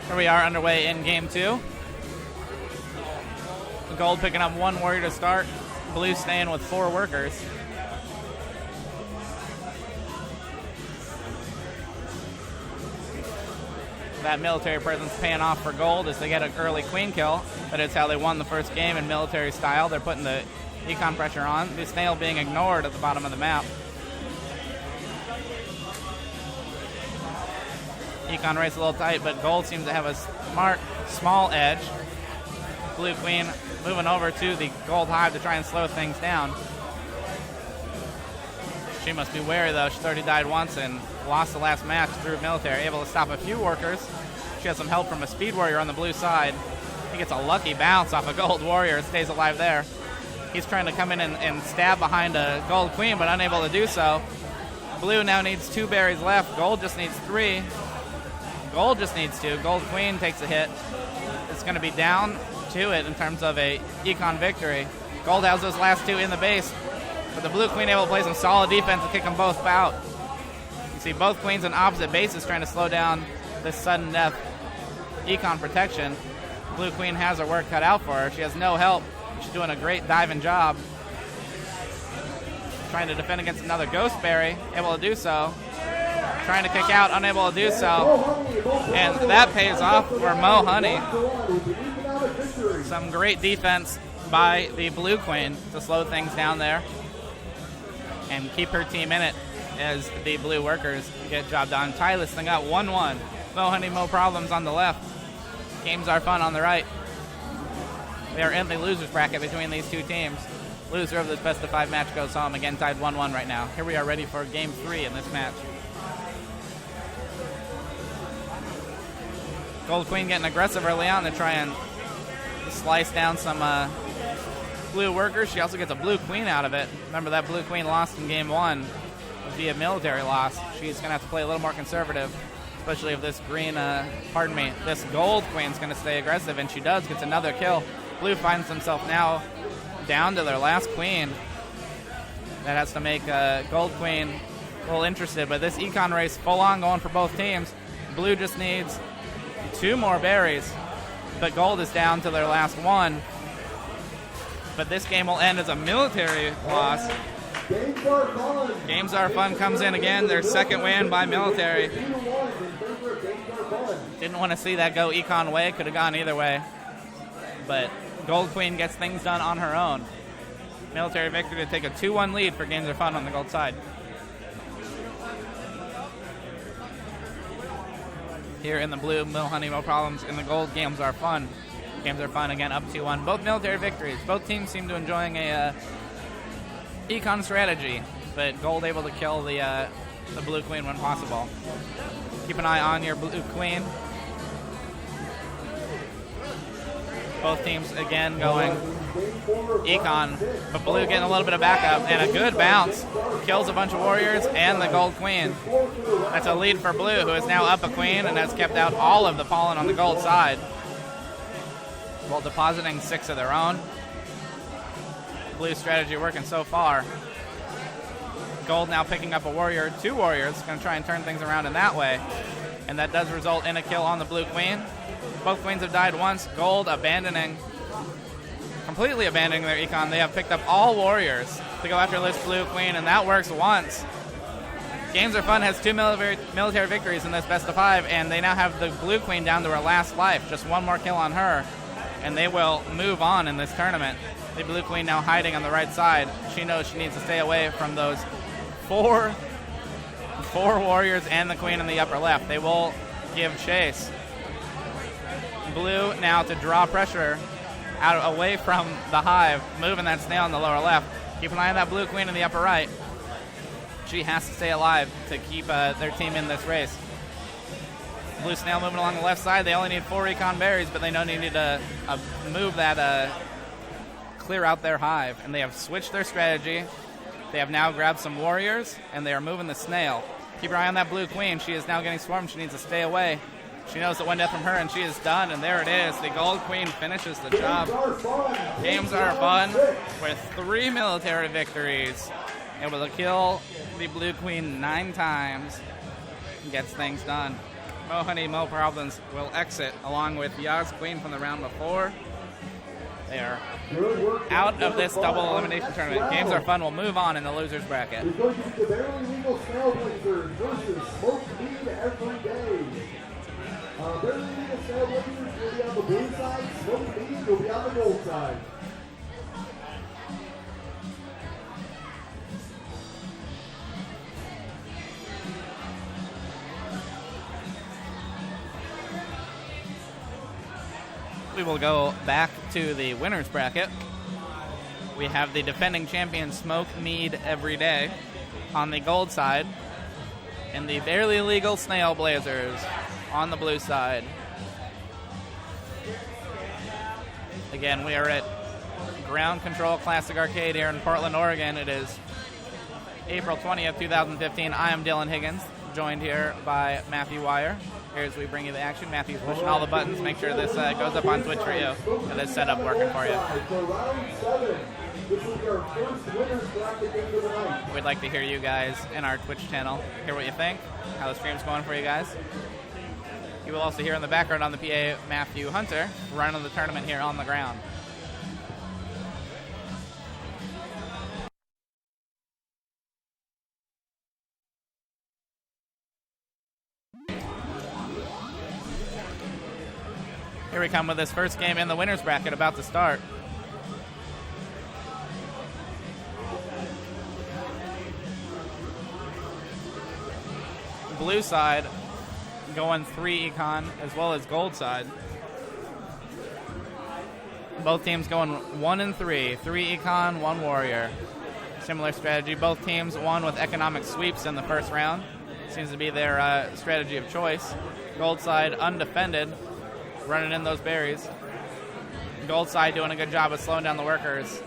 Speaker 1: Here we are underway in game 2. Gold picking up 1 warrior to start. Blue staying with 4 workers. That military presence paying off for gold as they get an early queen kill. That is how they won the first game in military style. They're putting the econ pressure on. The snail being ignored at the bottom of the map. Econ race a little tight, but gold seems to have a smart, small edge. Blue queen moving over to the gold hive to try and slow things down. She must be wary, though. She's already died once and lost the last match through military. Able to stop a few workers. She has some help from a speed warrior on the blue side. He gets a lucky bounce off a gold warrior. Stays alive there. He's trying to come in and stab behind a gold queen, but unable to do so. Blue now needs 2 berries left. Gold just needs 3. Gold just needs 2. Gold queen takes a hit. It's going to be down to it in terms of a econ victory. Gold has those last 2 in the base, but the blue queen able to play some solid defense and kick them both out. You see both queens on opposite bases trying to slow down this sudden death econ protection. Blue queen has her work cut out for her. She has no help. She's doing a great diving job. Trying to defend against another ghost berry. Able to do so. trying to kick out, unable to do so. And that pays off for Mo Honey. Some great defense by the Blue Queen to slow things down there and keep her team in it as the Blue Workers get job done. Tie this thing up 1-1. Mo Honey, Mo Problems on the left. Games Are Fun on the right. We are in the losers bracket between these two teams. Loser of this best of 5 match goes home. Again, tied 1-1 right now. Here we are ready for game 3 in this match. Gold Queen getting aggressive early on to try and slice down some Blue Workers. She also gets a Blue Queen out of it. Remember that Blue Queen lost in game 1 via military loss. She's going to have to play a little more conservative, especially if this this Gold Queen's going to stay aggressive, and she does, gets another kill. Blue finds himself now down to their last queen. That has to make Gold Queen a little interested, but this econ race full on going for both teams. Blue just needs 2 more berries, but Gold is down to their last one. But this game will end as a military loss. Games Are Fun comes in again, their second win by military. Didn't want to see that go econ way, could have gone either way. But Gold Queen gets things done on her own. Military victory to take a 2-1 lead for Games Are Fun on the gold side. Here in the blue, Mo Honey, Mo Problems. In the gold, Games Are Fun. Games Are Fun again, up 2-1. Both military victories. Both teams seem to enjoying a econ strategy, but Gold able to kill the Blue Queen when possible. Keep an eye on your Blue Queen. Both teams again going econ, but Blue getting a little bit of backup and a good bounce. Kills a bunch of warriors and the Gold Queen. That's a lead for Blue, who is now up a queen and has kept out all of the pollen on the gold side while depositing 6 of their own. Blue strategy working so far. Gold now picking up a warrior, 2 warriors, going to try and turn things around in that way. And that does result in a kill on the Blue Queen. Both queens have died once. Gold completely abandoning their econ. They have picked up all warriors to go after this Blue Queen, and that works once. Games Are Fun has 2 military victories in this best of 5, and they now have the Blue Queen down to her last life. Just 1 more kill on her, and they will move on in this tournament. The Blue Queen now hiding on the right side. She knows she needs to stay away from those 4 warriors and the queen in the upper left. They will give chase. Blue now to draw pressure away from the hive, moving that snail in the lower left. Keep an eye on that Blue Queen in the upper right. She has to stay alive to keep their team in this race. Blue snail moving along the left side. They only need 4 econ berries, but they know they need to move that, clear out their hive. And they have switched their strategy. They have now grabbed some warriors, and they are moving the snail. Keep your eye on that Blue Queen. She is now getting swarmed. She needs to stay away. She knows the one death from her, and she is done, and there it is. The Gold Queen finishes the job. Games Are Fun with 3 military victories. Able to kill the Blue Queen 9 times. Gets things done. Mo Honey, Mo Problems will exit along with Yaz Queen from the round before. They are out of this double elimination tournament. Games Are Fun will move on in the losers bracket.
Speaker 2: It's going to be the Barely Legal Snailblazers versus Smoke Mead Every Day. Barely Legal Snailblazers will be on the blue side. Smoke Mead will be on the gold side.
Speaker 1: We will go back to the winners bracket. We have the defending champion Smoke Mead Every Day on the gold side, and the Barely Legal Snailblazers on the blue side. Again, we are at Ground Control Classic Arcade here in Portland, Oregon. It is April 20th, 2015. I am Dylan Higgins, joined here by Matthew Wire. Here as we bring you the action. Matthew's pushing all the buttons. Make sure this goes up on Twitch for you. Get this setup working for you. We'd like to hear you guys in our Twitch channel. Hear what you think, how the stream's going for you guys. You will also hear in the background on the PA Matthew Hunter running the tournament here on the ground. Here we come with this first game in the winner's bracket about to start. Blue side going 3 econ as well as gold side. Both teams going 1 and 3. 3 econ, 1 warrior. Similar strategy. Both teams won with economic sweeps in the first round. Seems to be their strategy of choice. Gold side undefended, running in those berries. Gold side doing a good job of slowing down the workers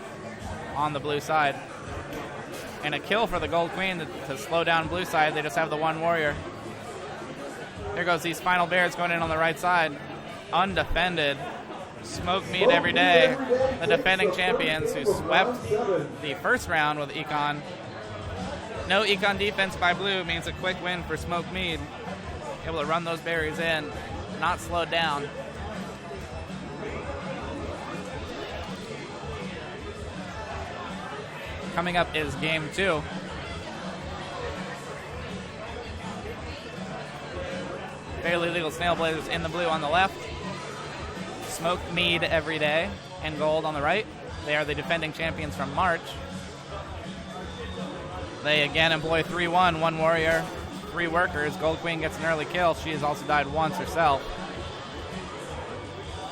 Speaker 1: on the blue side. And a kill for the gold queen to slow down blue side. They just have the 1 warrior. Here goes these final bears going in on the right side. Undefended. Smoke meat every day. The defending champions who swept the first round with econ. No econ defense by blue means a quick win for Smoke Mead. Able to run those berries in, not slowed down. Coming up is game 2. Fairly Legal Snail Blazers in the blue on the left. Smoke Mead every day and gold on the right. They are the defending champions from March. They again employ 3-1, 1 warrior, 3 workers. Gold Queen gets an early kill. She has also died once herself.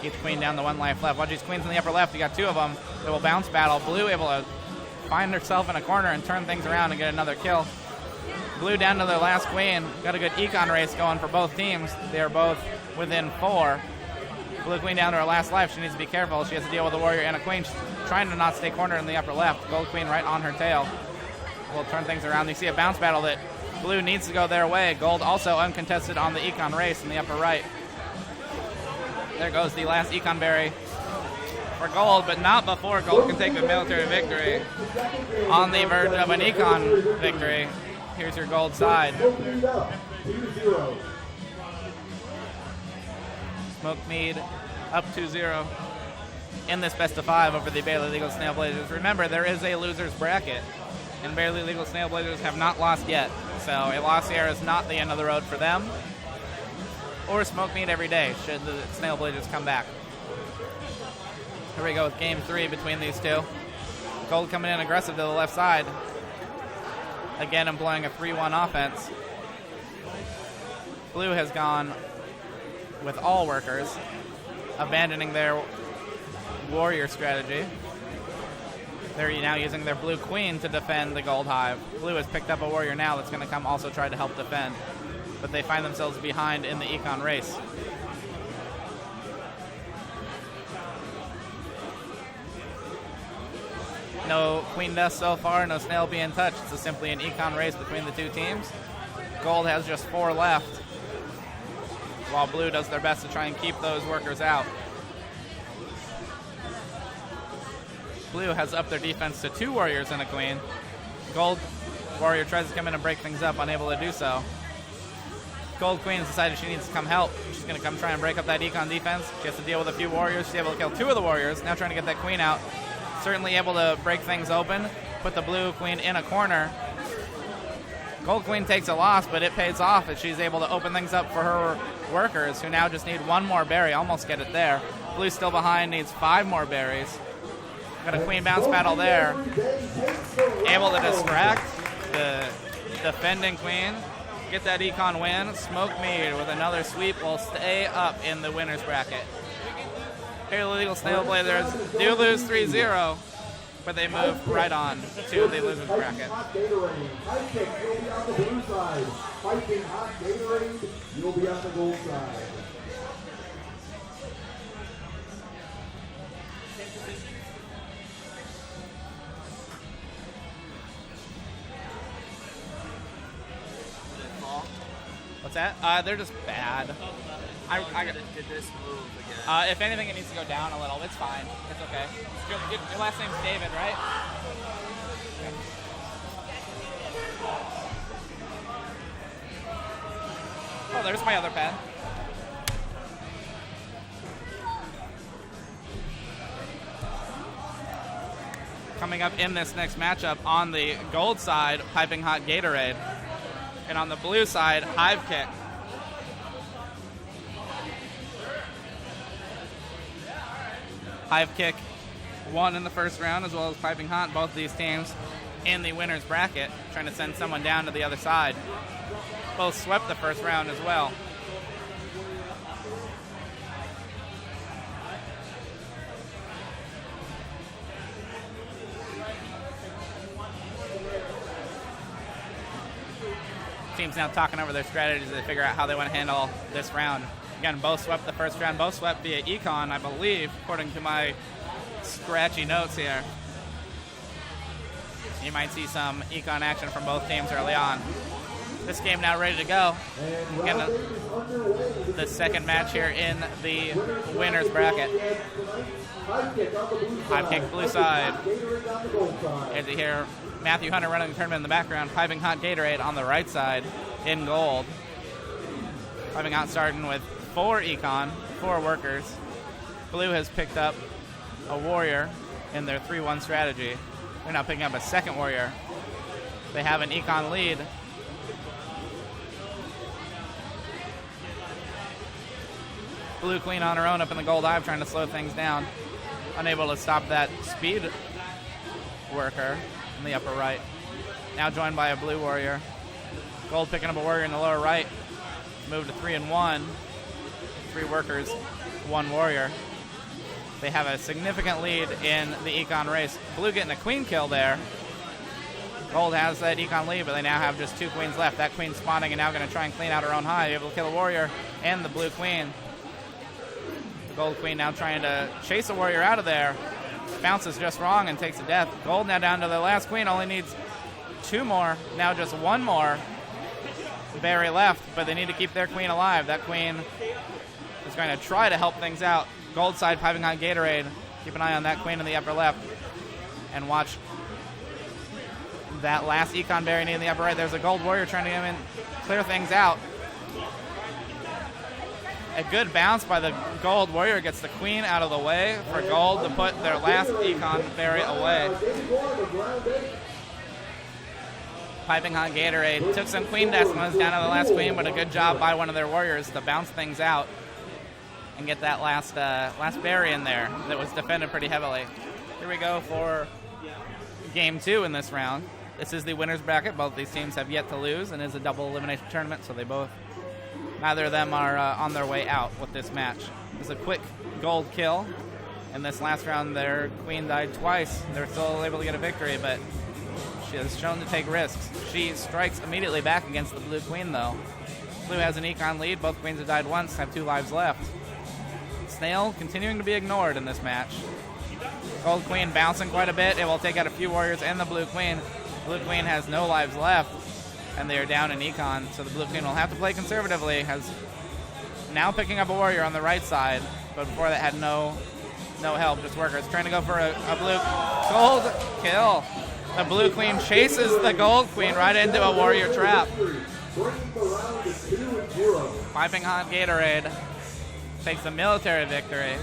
Speaker 1: Each queen down to 1 life left. Watch these queens in the upper left. You got 2 of them. They will bounce battle. Blue able to find herself in a corner and turn things around and get another kill. Blue down to their last queen. Got a good econ race going for both teams. They are both within 4. Blue queen down to her last life. She needs to be careful. She has to deal with a warrior and a queen. She's trying to not stay cornered in the upper left. Gold queen right on her tail. We'll turn things around. You see a bounce battle that blue needs to go their way. Gold also uncontested on the econ race in the upper right. There goes the last econ berry for gold, but not before gold can take the military victory. On the verge of an econ victory. Here's your gold side. Smoke Mead up 2-0 in this best of 5 over the Barely Legal Snail Blazers. Remember, there is a loser's bracket, and Barely Legal Snail Blazers have not lost yet. So a loss here is not the end of the road for them. Or Smoke Mead every day should the Snail Blazers come back. Here we go with game 3 between these two. Gold coming in aggressive to the left side. Again employing a 3-1 offense. Blue has gone with all workers, abandoning their warrior strategy. They're now using their blue queen to defend the gold hive. Blue has picked up a warrior now that's going to come also try to help defend, but they find themselves behind in the econ race. No queen death so far, no snail being touched. It's simply an econ race between the 2 teams. Gold has just 4 left, while blue does their best to try and keep those workers out. Blue has upped their defense to 2 warriors and a queen. Gold warrior tries to come in and break things up, unable to do so. Gold queen has decided she needs to come help. She's going to come try and break up that econ defense. She has to deal with a few warriors. She's able to kill 2 of the warriors. Now trying to get that queen out. Certainly able to break things open, put the blue queen in a corner. Gold queen takes a loss, but it pays off as she's able to open things up for her workers, who now just need 1 more berry. Almost get it there. Blue's still behind, needs 5 more berries. Got a queen bounce battle there. Able to distract the defending queen. Get that econ win. Smoke Mead with another sweep will stay up in the winner's bracket. Fairly Legal Snail Blazers do lose 3-0, but they move right on to the loser's bracket.
Speaker 2: You'll be on the blue side. Fighting hot Gatorade, you'll be on the gold side.
Speaker 1: What's that? They're just bad.
Speaker 3: Did this move again?
Speaker 1: If anything, it needs to go down a little. It's fine. It's okay. Your last name's David, right? Okay. Oh, there's my other pen. Coming up in this next matchup on the gold side, Piping Hot Gatorade. And on the blue side, Hive Kick. Hive Kick won in the first round, as well as Piping Hot. Both of these teams in the winner's bracket, trying to send someone down to the other side. Both swept the first round as well. Teams now talking over their strategies to figure out how they want to handle this round. Again, both swept the first round, both swept via econ, I believe, according to my scratchy notes here. You might see some econ action from both teams early on. This game now ready to go. Again, the second match here in the winner's bracket. Hive Kick blue side. As you hear Matthew Hunter running the tournament in the background, Piping Hot Gatorade on the right side in gold. Piping Hot starting with 4 econ, 4 workers. Blue has picked up a warrior in their 3-1 strategy. They're now picking up a second warrior. They have an econ lead. Blue Queen on her own up in the gold hive, trying to slow things down. Unable to stop that speed worker in the upper right. Now joined by a blue warrior. Gold picking up a warrior in the lower right. Move to 3-1. 3 workers, 1 warrior. They have a significant lead in the econ race. Blue getting a queen kill there. Gold has that econ lead, but they now have just 2 queens left. That queen spawning and now going to try and clean out her own hive, able to kill a warrior and the blue queen. The gold queen now trying to chase a warrior out of there. Bounces just wrong and takes a death. Gold now down to the last queen, only needs 2 more. Now just 1 more berry left, but they need to keep their queen alive. That queen is going to try to help things out. Gold side Piping Hot Gatorade. Keep an eye on that queen in the upper left. And watch that last econ berry need in the upper right. There's a gold warrior trying to come in, clear things out. A good bounce by the gold warrior gets the queen out of the way for gold to put their last econ berry away. Piping Hot Gatorade took some queen decimals down to the last queen, but a good job by one of their warriors to bounce things out and get that last berry in there that was defended pretty heavily. Here we go for game 2 in this round. This is the winner's bracket. Both these teams have yet to lose, and is a double elimination tournament, so neither of them are on their way out with this match. It's a quick gold kill. In this last round, their queen died twice. They're still able to get a victory, but she has shown to take risks. She strikes immediately back against the blue queen, though. Blue has an econ lead. Both queens have died once, have 2 lives left. Snail continuing to be ignored in this match. Gold queen bouncing quite a bit. It will take out a few warriors and the blue queen. Blue queen has no lives left, and they are down in econ, so the blue queen will have to play conservatively. Has now picking up a warrior on the right side, but before that had no help, just workers. Trying to go for a blue gold kill. The blue queen chases the gold queen right into a warrior trap. Piping Hot Gatorade takes a military victory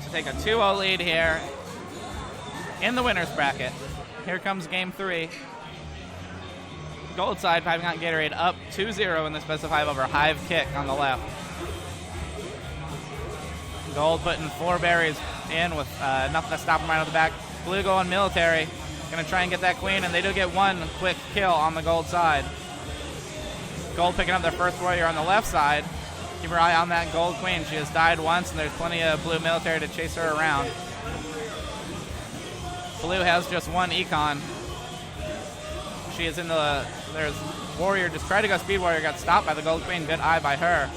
Speaker 1: to take a 2-0 lead here in the winner's bracket. Here comes game 3. Gold side, Piping Hot Gatorade up 2-0 in the specified over Hive Kick on the left. Gold putting 4 berries in with nothing to stop them right on the back. Blue going military. Going to try and get that queen, and they do get 1 quick kill on the gold side. Gold picking up their first warrior on the left side. Keep your eye on that gold queen. She has died once, and there's plenty of blue military to chase her around. Blue has just 1 econ. She is in there's warrior, just tried to go speed warrior, got stopped by the gold queen. Good eye by her.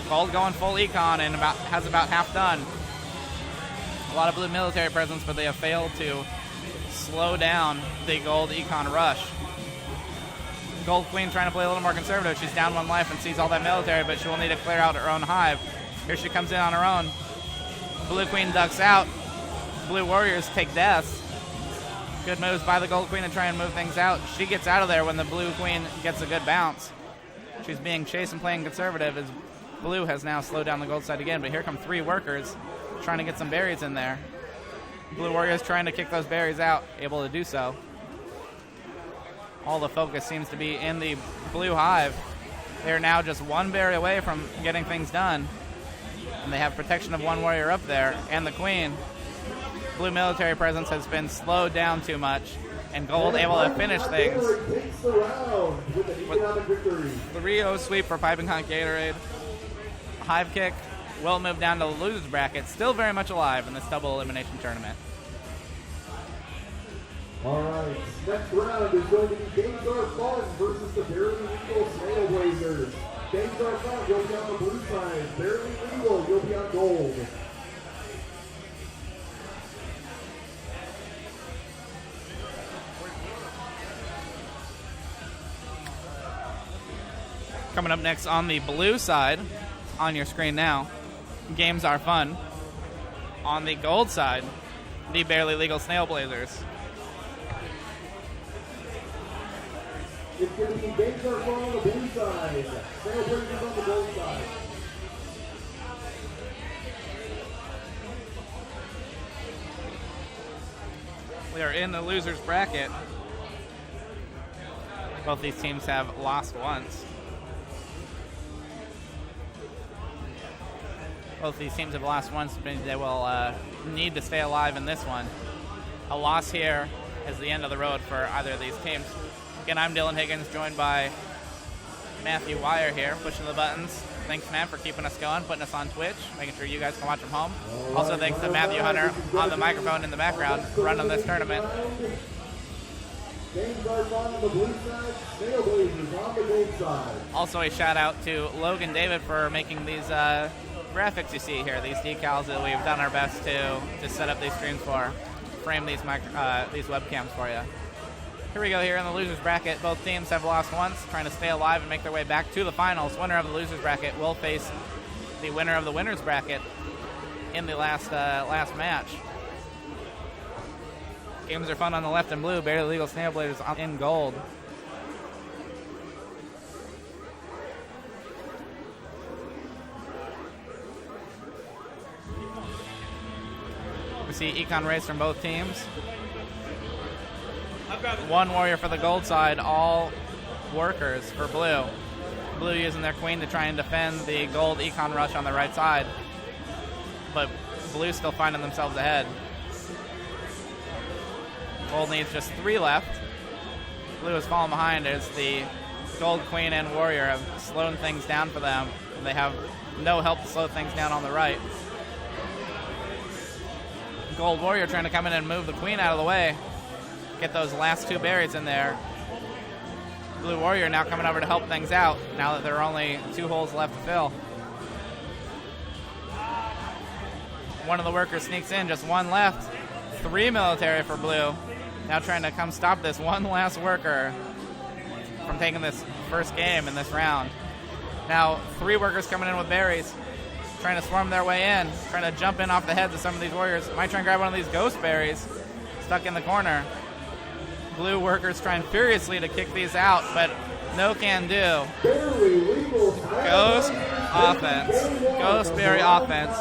Speaker 1: Gold going full econ and has about half done. A lot of blue military presence, but they have failed to slow down the gold econ rush. Gold queen trying to play a little more conservative. She's down 1 life and sees all that military, but she will need to clear out her own hive. Here she comes in on her own. Blue queen ducks out. Blue warriors take deaths. Good moves by the gold queen to try and move things out. She gets out of there when the blue queen gets a good bounce. She's being chased and playing conservative as blue has now slowed down the gold side again, but here come 3 workers trying to get some berries in there. Blue warriors trying to kick those berries out, able to do so. All the focus seems to be in the blue hive. They're now just 1 berry away from getting things done. and they have protection of one warrior up there and the queen. Blue military presence has been slowed down too much, and gold able to finish things.
Speaker 2: Takes the round with an economic victory.
Speaker 1: 3-0 sweep for Piping Hot Gatorade. Hive kick will move down to the losers bracket, still very much alive in this double elimination tournament.
Speaker 2: All right, next round is going to be Games Are Fun versus the Barely Legal Snailblazers. Games Are Fun, you'll be on the blue side. Barely Legal, you'll be on gold.
Speaker 1: Coming up next on the blue side, on your screen now, Games Are Fun. On the gold side, the Barely Legal Snailblazers.
Speaker 2: It's going to be Games Are Fun on the blue side. Snailblazers on the gold side.
Speaker 1: We are in the losers bracket. Both these teams have lost once. Both these teams have lost once, but they will need to stay alive in this one. A loss here is the end of the road for either of these teams. Again, I'm Dylan Higgins, joined by Matthew Wire here, pushing the buttons. Thanks, Matt, for keeping us going, putting us on Twitch, making sure you guys can watch from home. Also, thanks to Matthew Hunter on the microphone in the background, running this tournament.
Speaker 2: Games Are Fun on the blue side, Snailblazers on the gold side.
Speaker 1: Also, a shout out to Logan David for making these graphics you see here, these decals that we've done our best to set up these streams for, frame these webcams for you. Here we go here in the losers bracket. Both teams have lost once, trying to stay alive and make their way back to the finals. Winner of the losers bracket will face the winner of the winners bracket in the last match. Games Are Fun on the left in blue, Barely Legal Snailblazers in gold. We see econ race from both teams. One warrior for the gold side, all workers for blue. Blue using their queen to try and defend the gold econ rush on the right side. But blue still finding themselves ahead. Gold needs just 3 left. Blue has fallen behind as the gold queen and warrior have slowed things down for them. They have no help to slow things down on the right. Gold warrior trying to come in and move the queen out of the way. Get those last 2 berries in there. Blue warrior now coming over to help things out now that there are only 2 holes left to fill. One of the workers sneaks in, just 1 left. 3 military for blue. Now trying to come stop this one last worker from taking this first game in this round. Now 3 workers coming in with berries, trying to swarm their way in, trying to jump in off the heads of some of these warriors. Might try and grab one of these ghost berries stuck in the corner. Blue workers trying furiously to kick these out, but no can do. Ghost offense. Ghost berry offense.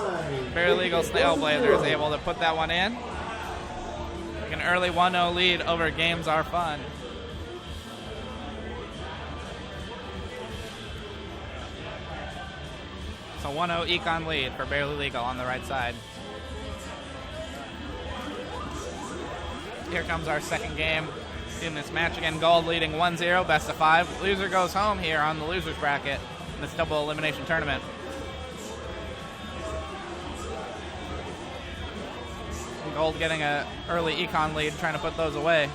Speaker 1: Barely Legal Snailblazers able to put that one in. An early 1-0 lead over Games Are Fun. So 1-0 econ lead for Barely Legal on the right side. Here comes our second game in this match. Again, gold leading 1-0, best of 5. Loser goes home here on the losers bracket in this double elimination tournament. Gold getting an early econ lead, trying to put those away.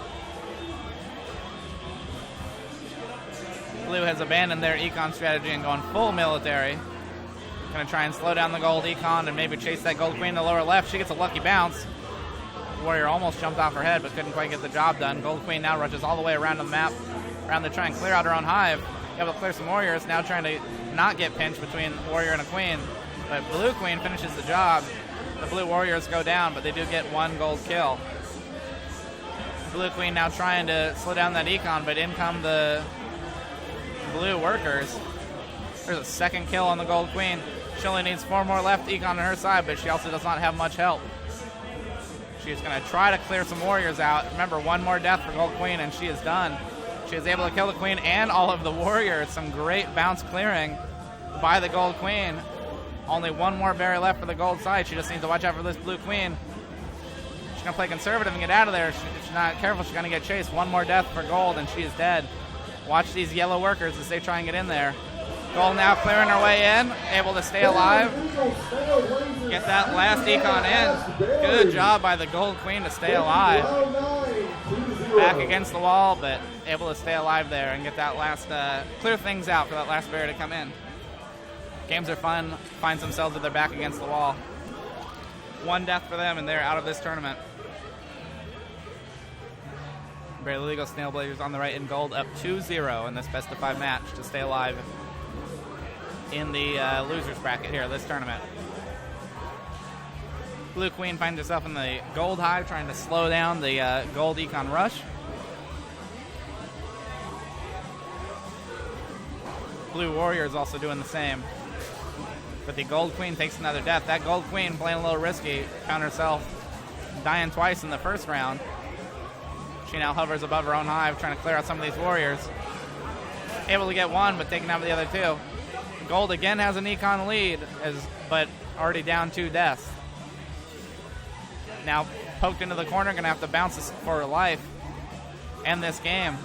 Speaker 1: Blue has abandoned their econ strategy and gone full military. Going to try and slow down the gold econ and maybe chase that gold queen in the lower left. She gets a lucky bounce. Warrior almost jumped off her head but couldn't quite get the job done. Gold queen now rushes all the way around the map, around to try and clear out her own hive. Able to clear some warriors, now trying to not get pinched between a warrior and a queen. But blue queen finishes the job. The blue warriors go down, but they do get 1 gold kill. Blue queen now trying to slow down that econ, but in come the blue workers. There's a second kill on the gold queen. She only needs 4 more left econ on her side, but she also does not have much help. She's going to try to clear some warriors out. Remember, 1 more death for gold queen, and she is done. She is able to kill the queen and all of the warriors. Some great bounce clearing by the gold queen. Only one more berry left for the gold side. She just needs to watch out for this blue queen. She's going to play conservative and get out of there. If she's not careful, she's going to get chased. One more death for gold, and she is dead. Watch these yellow workers as they try and get in there. Gold now clearing her way in, able to stay alive. Get that last econ in. Good job by the gold queen to stay alive. Back against the wall, but able to stay alive there and get that last, clear things out for that last berry to come in. Games are fun, finds themselves with their back against the wall. One death for them, and they're out of this tournament. Barely Legal Snail Blazers on the right in gold, up 2-0 in this best of 5 match to stay alive in the losers bracket here, this tournament. Blue Queen finds herself in the gold hive, trying to slow down the gold econ rush. Blue Warrior is also doing the same. But the gold queen takes another death. That gold queen, playing a little risky, found herself dying twice in the first round. She now hovers above her own hive, trying to clear out some of these warriors. Able to get one, but taking out the other two. Gold again has an econ lead, but already down 2 deaths. Now poked into the corner, going to have to bounce this for her life. End this game.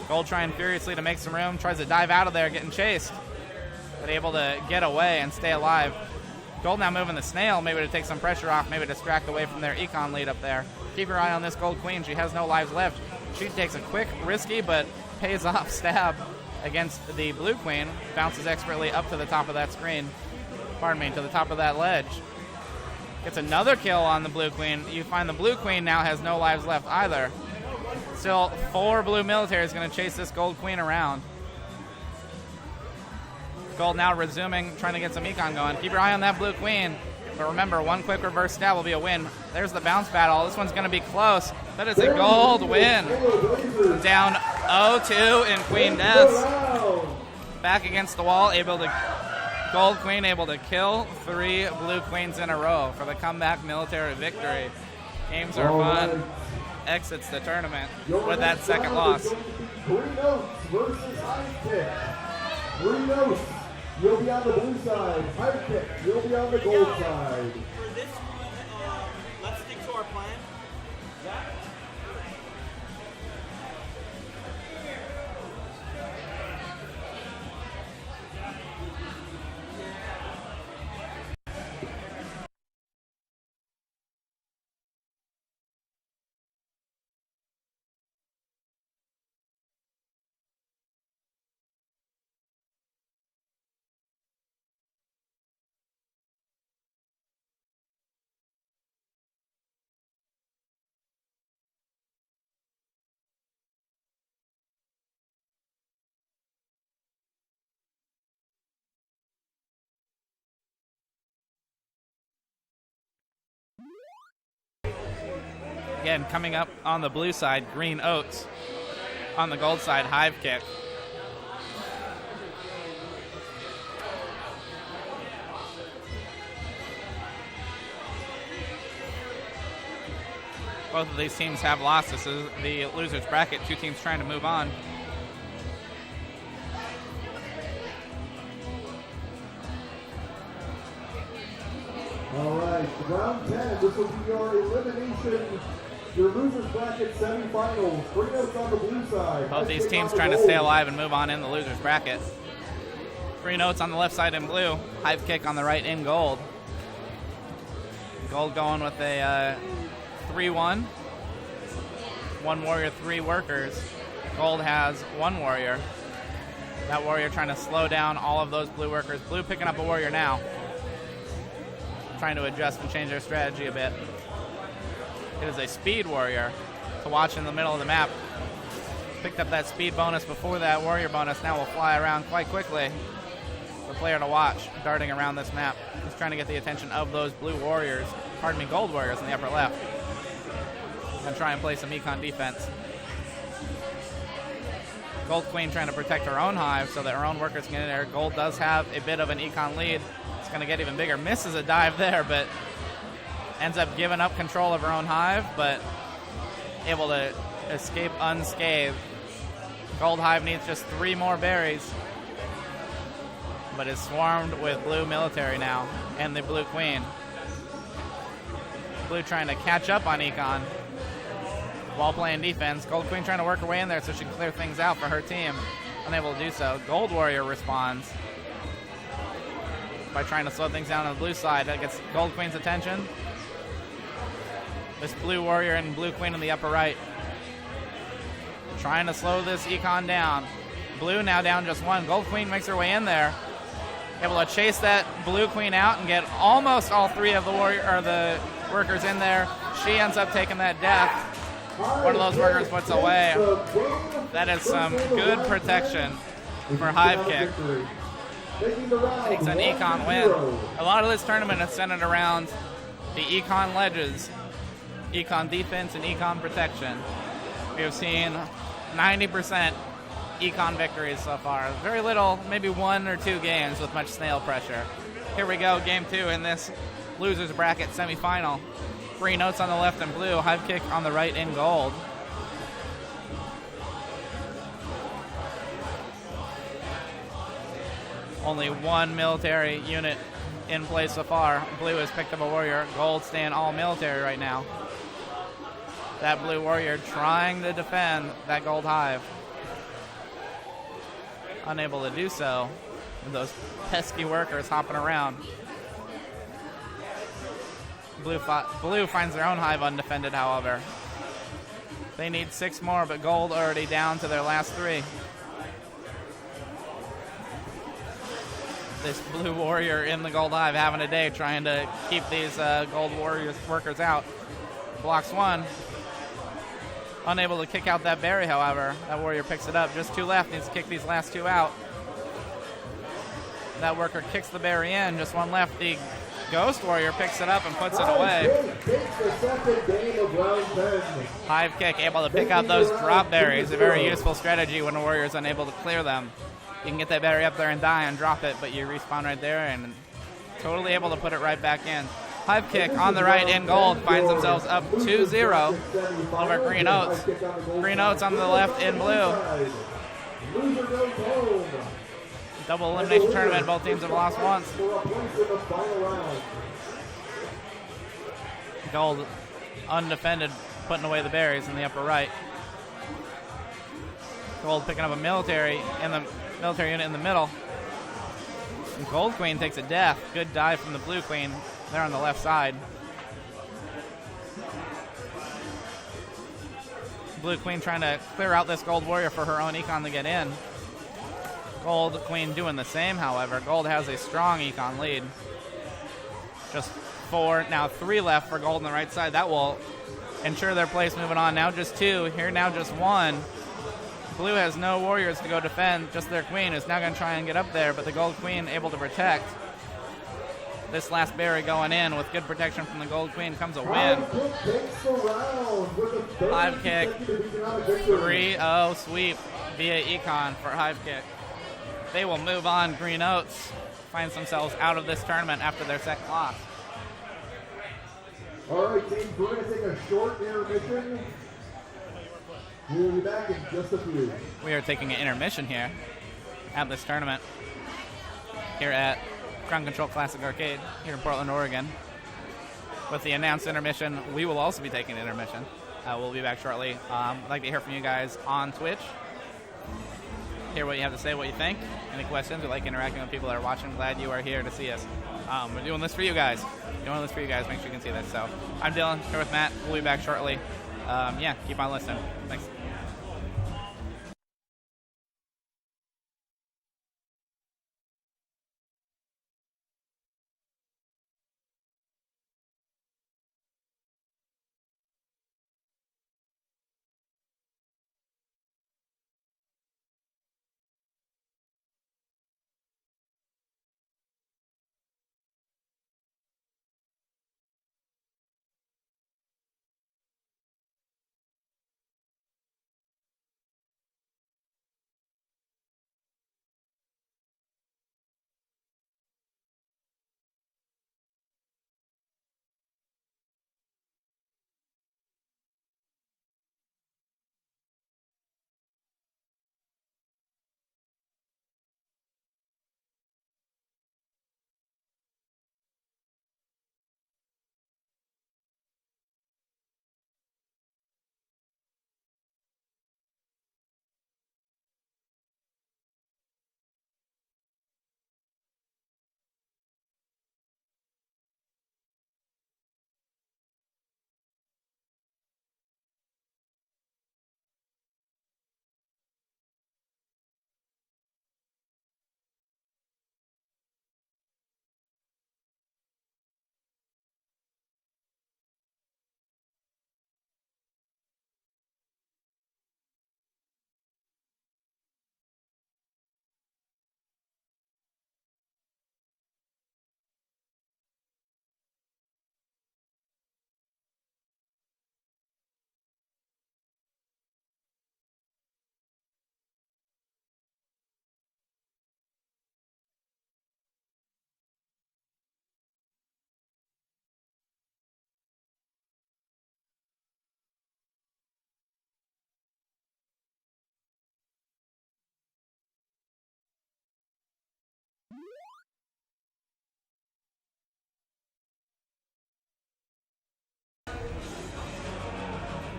Speaker 1: Gold trying furiously to make some room, tries to dive out of there, getting chased, but able to get away and stay alive. Gold now moving the snail, maybe to take some pressure off, maybe distract away from their econ lead up there. Keep your eye on this gold queen. She has no lives left. She takes a quick, risky, but pays off stab against the blue queen. Bounces expertly up to the top of that screen. Pardon me, to the top of that ledge. Gets another kill on the blue queen. You find the blue queen now has no lives left either. Still 4 blue militaries going to chase this gold queen around. Gold now resuming, trying to get some econ going. Keep your eye on that blue queen. But remember, one quick reverse stab will be a win. There's the bounce battle. This one's going to be close. That is a gold win. Down 0-2 in queen deaths. Back against the wall, gold queen able to kill 3 blue queens in a row for the comeback military victory. Games are fun. Exits the tournament with that second loss.
Speaker 2: 3 notes versus Hive Kick. 3 notes. You'll be on the blue side. Hive Kick. You'll be on the gold side.
Speaker 3: For this one, let's stick to our plan.
Speaker 1: Again, coming up on the blue side, Green Oats. On the gold side, Hive Kick. Both of these teams have lost. This is the losers bracket. 2 teams trying to move on.
Speaker 2: All right, round 10. This will be your elimination, your losers bracket semifinals. 3 notes on the blue side.
Speaker 1: Both these teams trying to stay alive and move on in the losers bracket. 3 notes on the left side in blue. Hive Kick on the right in gold. Gold going with a 3-1. 1 warrior, 3 workers. Gold has 1 warrior. That warrior trying to slow down all of those blue workers. Blue picking up a warrior now. Trying to adjust and change their strategy a bit. It is a speed warrior to watch in the middle of the map. Picked up that speed bonus before that warrior bonus. Now will fly around quite quickly. The player to watch darting around this map. He's trying to get the attention of those blue warriors, pardon me, gold warriors in the upper left. And try and play some econ defense. Gold Queen trying to protect her own hive so that her own workers can get in there. Gold does have a bit of an econ lead. It's going to get even bigger. Misses a dive there, but ends up giving up control of her own hive, but able to escape unscathed. Gold hive needs just 3 more berries. but is swarmed with blue military now and the blue queen. Blue trying to catch up on Econ while playing defense. Gold queen trying to work her way in there so she can clear things out for her team. Unable to do so. Gold warrior responds by trying to slow things down on the blue side. That gets gold queen's attention. This blue warrior and blue queen in the upper right trying to slow this Econ down. Blue now down just one. Gold queen makes her way in there, able to chase that blue queen out and get almost all three of the the workers in there. She ends up taking that death. One of those workers puts away. That is some good protection for Hive Kick. Takes an Econ win. A lot of this tournament is centered around the Econ ledges, Econ defense, and Econ protection. We have seen 90% Econ victories so far. Very little, maybe 1 or 2 games with much snail pressure. Here we go, game 2 in this losers bracket semifinal. Green notes on the left in blue, Hive Kick on the right in gold. Only one military unit in play so far. Blue has picked up a warrior. Gold staying all military right now. That blue warrior trying to defend that gold hive. Unable to do so with those pesky workers hopping around. Blue finds their own hive undefended, however. They need 6 more, but gold already down to their last 3. This blue warrior in the gold hive having a day trying to keep these gold warriors workers out. Blocks 1. Unable to kick out that berry, however. That warrior picks it up. Just 2 left. Needs to kick these last 2 out. That worker kicks the berry in. Just 1 left. The ghost warrior picks it up and puts it away. Hive Kick able to pick out those drop berries. A very useful strategy when a warrior is unable to clear them. You can get that berry up there and die and drop it, but you respawn right there and totally able to put it right back in. Hive Kick on the right in gold finds themselves up 2-0 over Green Oats. Green Oats on the left in blue. Double elimination tournament. Both teams have lost once. Gold undefended, putting away the berries in the upper right. Gold picking up a military unit in the middle. And Gold Queen takes a death. Good dive from the Blue Queen there on the left side. Blue Queen trying to clear out this Gold Warrior for her own Econ to get in. Gold Queen doing the same, however. Gold has a strong Econ lead. Just 4, now 3 left for Gold on the right side. That will ensure their place moving on. Now just 2, here now just 1. Blue has no warriors to go defend, just their queen is now going to try and get up there, but the Gold Queen able to protect. This last berry going in with good protection from the Gold Queen comes a win. Hive Kick, 3-0 sweep via Econ for Hive Kick. They will move on. Green Oats finds themselves out of this tournament after their second loss.
Speaker 2: All right, teams, we're going to take a short intermission. We'll be back in just a few.
Speaker 1: We are taking an intermission here at this tournament here at Crown Control Classic Arcade here in Portland, Oregon. With the announced intermission, we will also be taking an intermission. We'll be back shortly. I'd like to hear from you guys on Twitch. Hear what you have to say, what you think. Any questions? We like interacting with people that are watching. Glad you are here to see us. We're doing this for you guys. Make sure you can see this. So I'm Dylan, here with Matt. We'll be back shortly. Keep on listening. Thanks.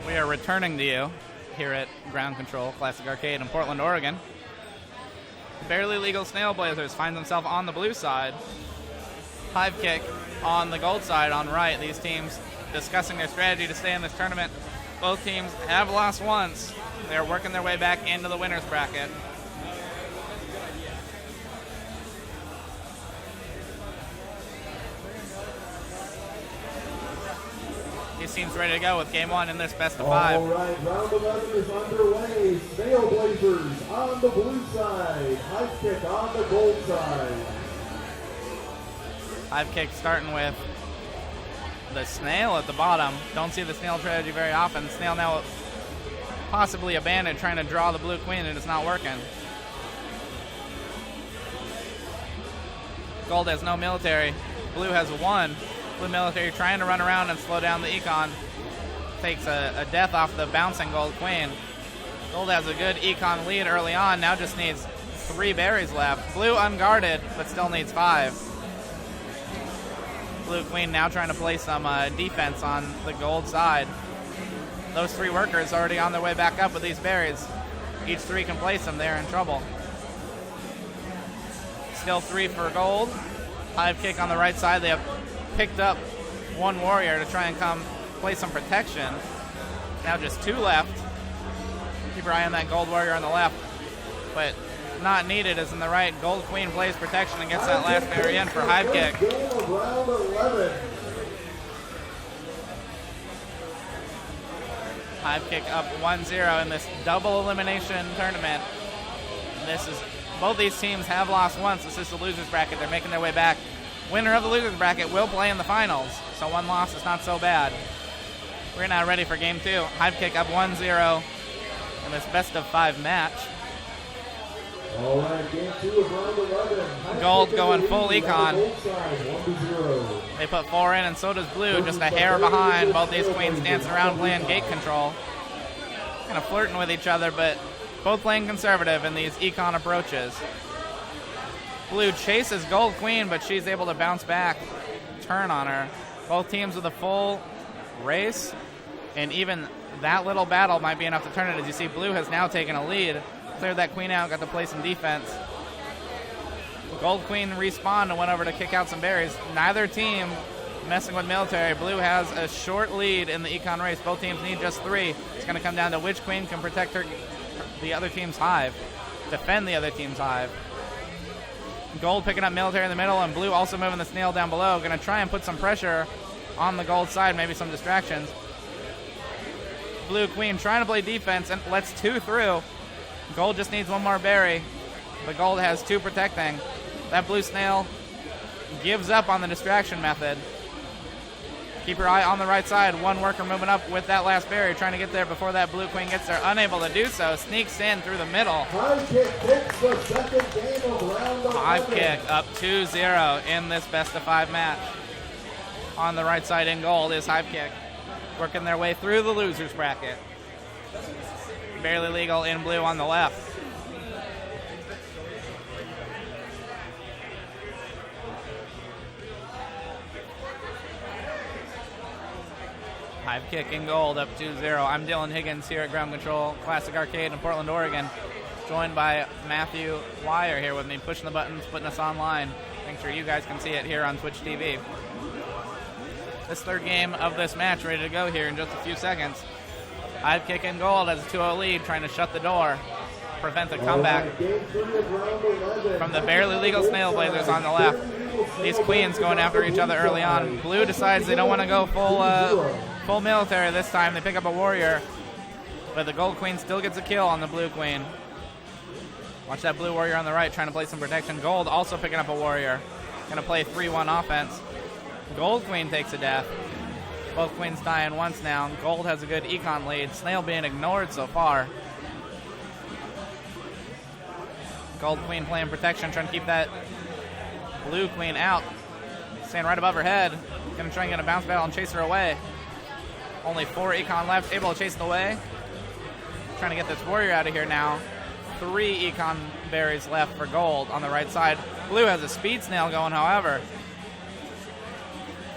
Speaker 1: We are returning to you here at Ground Control Classic Arcade in Portland, Oregon. Barely Legal Snail Blazers finds himself on the blue side. Hive Kick on the gold side on right. These teams discussing their strategy to stay in this tournament. Both teams have lost once. They're working their way back into the winner's bracket. These teams ready to go with game one in this best of five.
Speaker 2: All right, round 11 is underway. Snail Blazers on the blue side. Hive Kick on the gold side.
Speaker 1: Hive Kick starting with the Snail at the bottom. Don't see the Snail strategy very often. Snail now possibly a bandit trying to draw the blue queen, and it's not working. Gold has no military. Blue has one. Blue military trying to run around and slow down the econ. Takes a death off the bouncing gold queen. Gold has a good econ lead early on. Now just needs 3 berries left. Blue unguarded, but still needs 5. Blue queen now trying to play some defense on the gold side. Those 3 workers already on their way back up with these berries. Each 3 can place them. They're in trouble. Still 3 for gold. Hive Kick on the right side. They have picked up 1 warrior to try and come play some protection. Now just 2 left. Keep your eye on that gold warrior on the left, but not needed is in the right. Gold queen plays protection and gets that last berry in for Hive Kick.
Speaker 2: Game of round 11.
Speaker 1: Hive Kick up 1-0 in this double elimination tournament. Both these teams have lost once. This is the losers bracket. They're making their way back. Winner of the losers bracket will play in the finals, so 1 loss is not so bad. We're now ready for game 2. Hive Kick up 1-0 in this best of 5 match.
Speaker 2: All right, game 2 of round 11.
Speaker 1: Gold going full econ.
Speaker 2: Gold side, 1-0.
Speaker 1: They put 4 in, and so does blue, just a hair behind. Both these queens dancing around playing gate control. Kind of flirting with each other, but both playing conservative in these econ approaches. Blue chases gold queen, but she's able to bounce back, turn on her. Both teams with a full race, and even that little battle might be enough to turn it. As you see, blue has now taken a lead. Cleared that queen out, got to play some defense. Gold queen respawned and went over to kick out some berries. Neither team messing with military. Blue has a short lead in the econ race. Both teams need just 3. It's going to come down to which queen can protect the other team's hive, defend the other team's hive. Gold picking up military in the middle, and blue also moving the snail down below. Going to try and put some pressure on the gold side, maybe some distractions. Blue queen trying to play defense and lets 2 through. Gold just needs 1 more berry, but gold has 2 protecting. That blue snail gives up on the distraction method. Keep your eye on the right side. 1 worker moving up with that last berry, trying to get there before that blue queen gets there. Unable to do so. Sneaks in through the middle.
Speaker 2: Hive Kick takes the second game of round 11.
Speaker 1: Hive Kick up 2-0 in this best of 5 match. On the right side in gold is Hive Kick, working their way through the losers bracket. Barely Legal in blue on the left. Hive Kick in gold up 2-0. I'm Dylan Higgins here at Ground Control Classic Arcade in Portland, Oregon. Joined by Matthew Wire here with me, pushing the buttons, putting us online. Make sure you guys can see it here on Twitch TV. This 3rd game of this match ready to go here in just a few seconds. Hive Kick in gold has a 2-0 lead, trying to shut the door, prevent the comeback from the Barely Legal Snail Blazers on the left. These queens going after each other early on. Blue decides they don't want to go full military this time. They pick up a warrior, but the gold queen still gets a kill on the blue queen. Watch that blue warrior on the right trying to play some protection. Gold also picking up a warrior. Going to play 3-1 offense. Gold queen takes a death. Both queens dying once now. Gold has a good econ lead. Snail being ignored so far. Gold queen playing protection, trying to keep that blue queen out. Staying right above her head. Gonna try and get a bounce battle and chase her away. Only 4 econ left, able to chase it away. Trying to get this warrior out of here now. 3 econ berries left for gold on the right side. Blue has a speed snail going, however.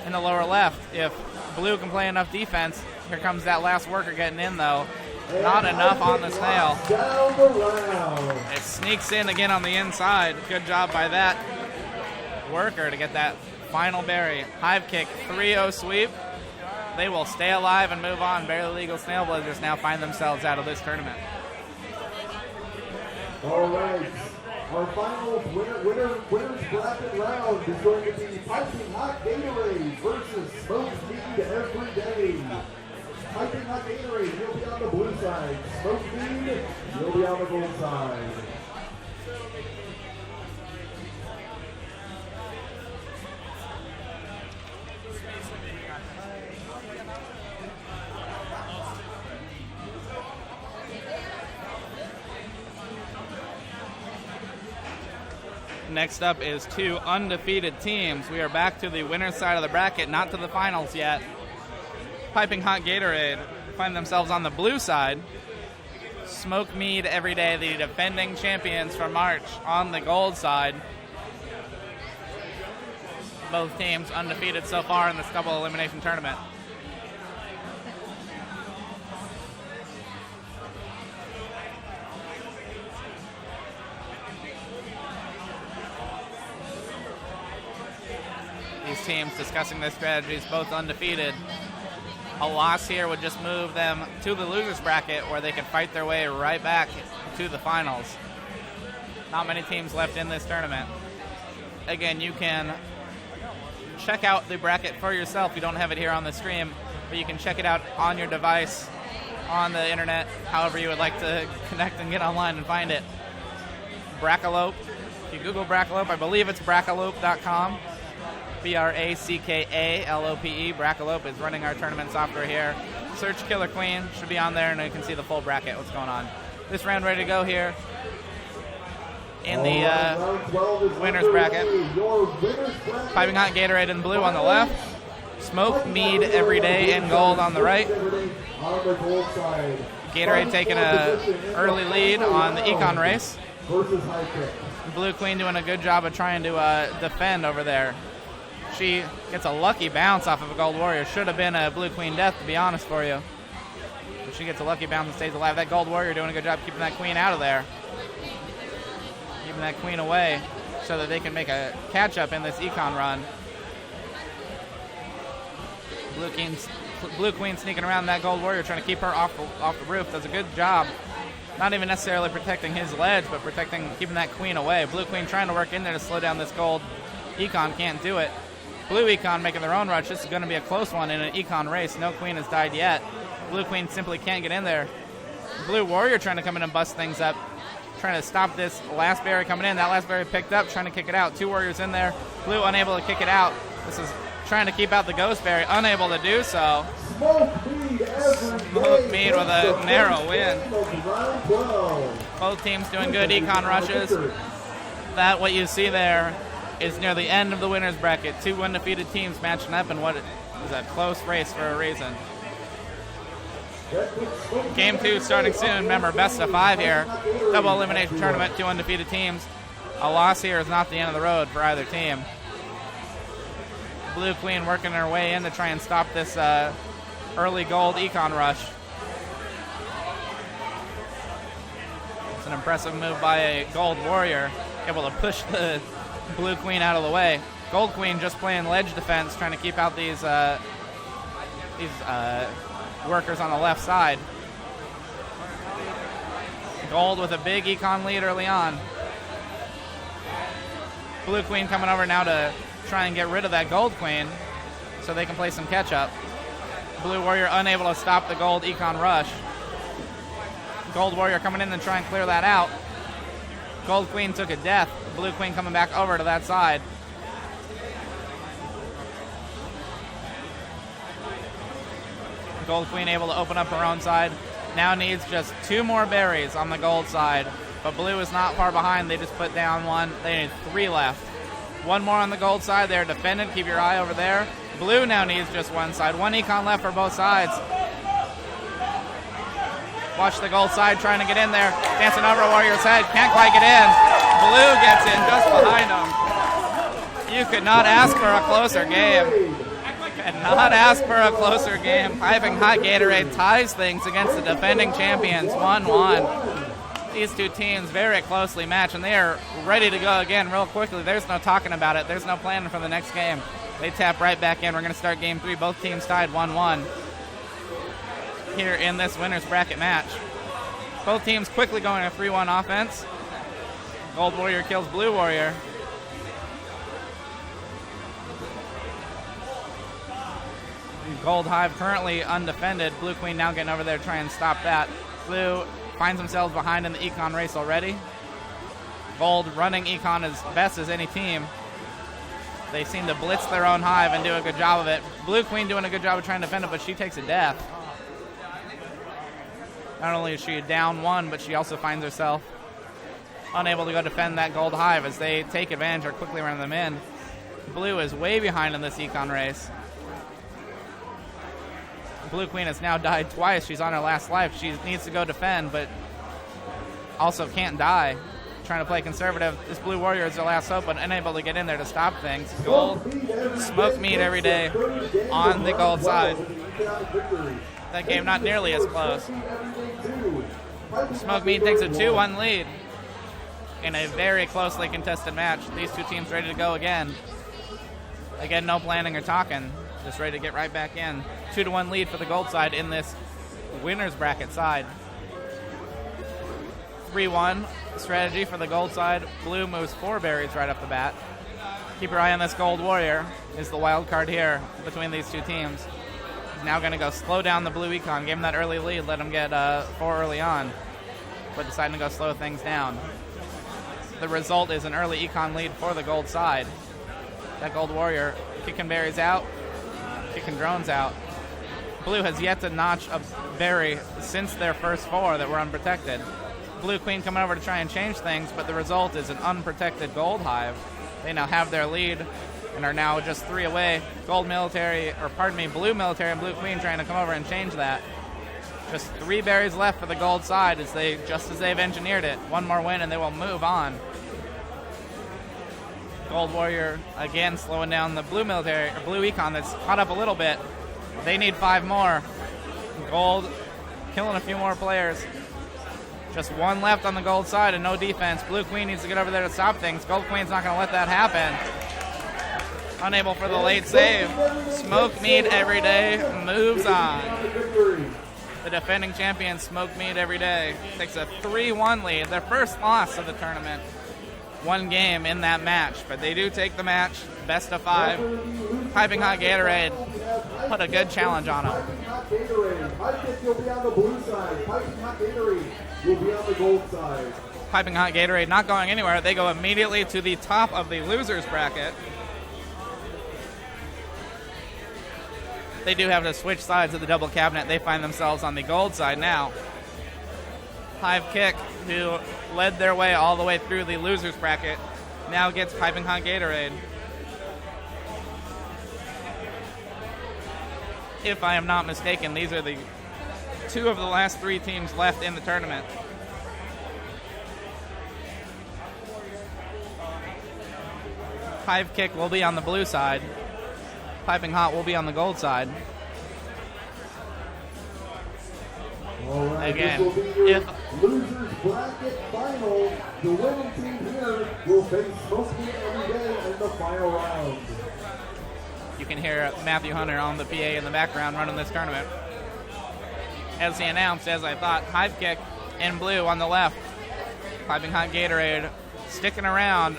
Speaker 1: In the lower left, if Blue can play enough defense. Here comes that last worker getting in, though. Not enough on the snail.
Speaker 2: Down the round.
Speaker 1: It sneaks in again on the inside. Good job by that worker to get that final berry. Hive kick, 3-0 sweep. They will stay alive and move on. Barely legal snail blazers now find themselves out of this tournament.
Speaker 2: All right. Our final winner's bracket round is going to be Piping Hot Gatorade versus Smoked Mead Every Day. Piping Hot Gatorade, you'll be on the blue side. Smoked Mead, you'll be on the gold side.
Speaker 1: Next up is two undefeated teams. We are back to the winner's side of the bracket, not to the finals yet. Piping Hot Gatorade find themselves on the blue side. Smoke Mead Every Day, the defending champions from March, on the gold side. Both teams undefeated so far in this double elimination tournament. These teams discussing their strategies, both undefeated. A loss here would just move them to the losers bracket where they can fight their way right back to the finals. Not many teams left in this tournament. Again, you can check out the bracket for yourself. You don't have it here on the stream, but you can check it out on your device, on the internet, however you would like to connect and get online and find it. Brackalope. If you Google Brackalope, I believe it's brackalope.com. Brackalope. Brackalope is running our tournament software here. Search Killer Queen. Should be on there, and you can see the full bracket, what's going on. This round ready to go here in the winner's bracket. Piping Hot Gatorade in blue on the left. Smoke Mead Every Day in gold on the right. Gatorade taking an early lead on the econ race. Blue Queen doing a good job of trying to defend over there. She gets a lucky bounce off of a Gold Warrior. Should have been a Blue Queen death, to be honest for you. But she gets a lucky bounce and stays alive. That Gold Warrior doing a good job keeping that Queen out of there. Keeping that Queen away so that they can make a catch-up in this econ run. Blue Queen sneaking around that Gold Warrior, trying to keep her off the roof. Does a good job. Not even necessarily protecting his ledge, but keeping that Queen away. Blue Queen trying to work in there to slow down this gold. Econ can't do it. Blue Econ making their own rush. This is going to be a close one in an Econ race. No Queen has died yet. Blue Queen simply can't get in there. Blue Warrior trying to come in and bust things up. Trying to stop this last berry coming in. That last berry picked up, trying to kick it out. Two Warriors in there. Blue unable to kick it out. This is trying to keep out the Ghost Berry. Unable to do so.
Speaker 2: Smoke Mead
Speaker 1: with a narrow win. Both teams doing good econ rushes. That what you see there is near the end of the winner's bracket. Two undefeated teams matching up in what is a close race for a reason. Game 2 starting soon. Remember, best of 5 here. Double elimination tournament, two undefeated teams. A loss here is not the end of the road for either team. Blue Queen working her way in to try and stop this early gold econ rush. It's an impressive move by a Gold Warrior, able to push the Blue Queen out of the way. Gold Queen just playing ledge defense, trying to keep out these workers on the left side. Gold with a big econ lead early on. Blue Queen coming over now to try and get rid of that Gold Queen so they can play some catch-up. Blue Warrior unable to stop the gold econ rush. Gold Warrior coming in and try and clear that out. Gold Queen took a death. Blue Queen coming back over to that side. Gold Queen able to open up her own side. Now needs just 2 more berries on the gold side. But Blue is not far behind. They just put down 1. They need 3 left. 1 more on the gold side. They're defending. Keep your eye over there. Blue now needs just 1 side. 1 econ left for both sides. Watch the gold side trying to get in there. Dancing over Warrior's head. Can't quite get in. Blue gets in just behind him. You could not ask for a closer game. Cannot ask for a closer game. Piping Hot Gatorade ties things against the defending champions, 1-1. These two teams very closely matched, and they are ready to go again real quickly. There's no talking about it. There's no planning for the next game. They tap right back in. We're going to start game 3. Both teams tied 1-1 here in this winner's bracket match. Both teams quickly going a 3-1 offense. Gold Warrior kills Blue Warrior. Gold Hive currently undefended. Blue Queen now getting over there to try and stop that. Blue finds themselves behind in the econ race already. Gold running econ as best as any team. They seem to blitz their own hive and do a good job of it. Blue Queen doing a good job of trying to defend it, but she takes a death. Not only is she down 1, but she also finds herself unable to go defend that gold hive as they take advantage or quickly run them in. Blue is way behind in this econ race. Blue Queen has now died twice. She's on her last life. She needs to go defend, but also can't die. Trying to play conservative. This Blue Warrior is their last hope, but unable to get in there to stop things. Gold, smoke meat every day on the gold side. That game not nearly as close. Smoke meat takes a 2-1 lead in a very closely contested match. These two teams ready to go again. Again, no planning or talking. Just ready to get right back in. 2-1 lead for the gold side in this winner's bracket side. 3-1 strategy for the gold side. Blue moves 4 berries right off the bat. Keep your eye on this Gold Warrior. Is the wild card here between these two teams. He's now going to go slow down the blue econ. Give him that early lead. Let him get 4 early on. But deciding to go slow things down. The result is an early econ lead for the gold side. That Gold Warrior kicking berries out. Kicking drones out. Blue has yet to notch a berry since their first 4 that were unprotected. Blue Queen coming over to try and change things, but the result is an unprotected gold hive. They now have their lead and are now just 3 away. Blue Military and Blue Queen trying to come over and change that. Just 3 berries left for the gold side as they've engineered it. 1 more win and they will move on. Gold Warrior again slowing down the blue military or blue econ that's caught up a little bit. They need 5 more. Gold killing a few more players. Just 1 left on the gold side and no defense. Blue Queen needs to get over there to stop things. Gold Queen's not going to let that happen. Unable for the late save. Smoke Meat every day moves on. The defending champion Smoke Meat every day takes a 3-1 lead. Their first loss of the tournament. 1 game in that match, but they do take the match. Best of 5. Piping Hot Gatorade put a good challenge on them.
Speaker 2: Piping Hot Gatorade. Piping will be on the blue side. Piping Hot Gatorade will be on the gold side.
Speaker 1: Piping Hot Gatorade not going anywhere. They go immediately to the top of the losers bracket. They do have to switch sides of the double cabinet. They find themselves on the gold side now. Hive Kick, who led their way all the way through the losers bracket, now gets Piping Hot Gatorade. If I am not mistaken, these are the 2 of the last 3 teams left in the tournament. Hive Kick will be on the blue side. Piping Hot will be on the gold side.
Speaker 2: All right,
Speaker 1: Again,
Speaker 2: this will be your losers bracket final. The winning team here will face Smoke Meat every day in the final round.
Speaker 1: You can hear Matthew Hunter on the PA in the background running this tournament. As he announced, as I thought, Hive Kick in blue on the left. Piping Hot Gatorade sticking around.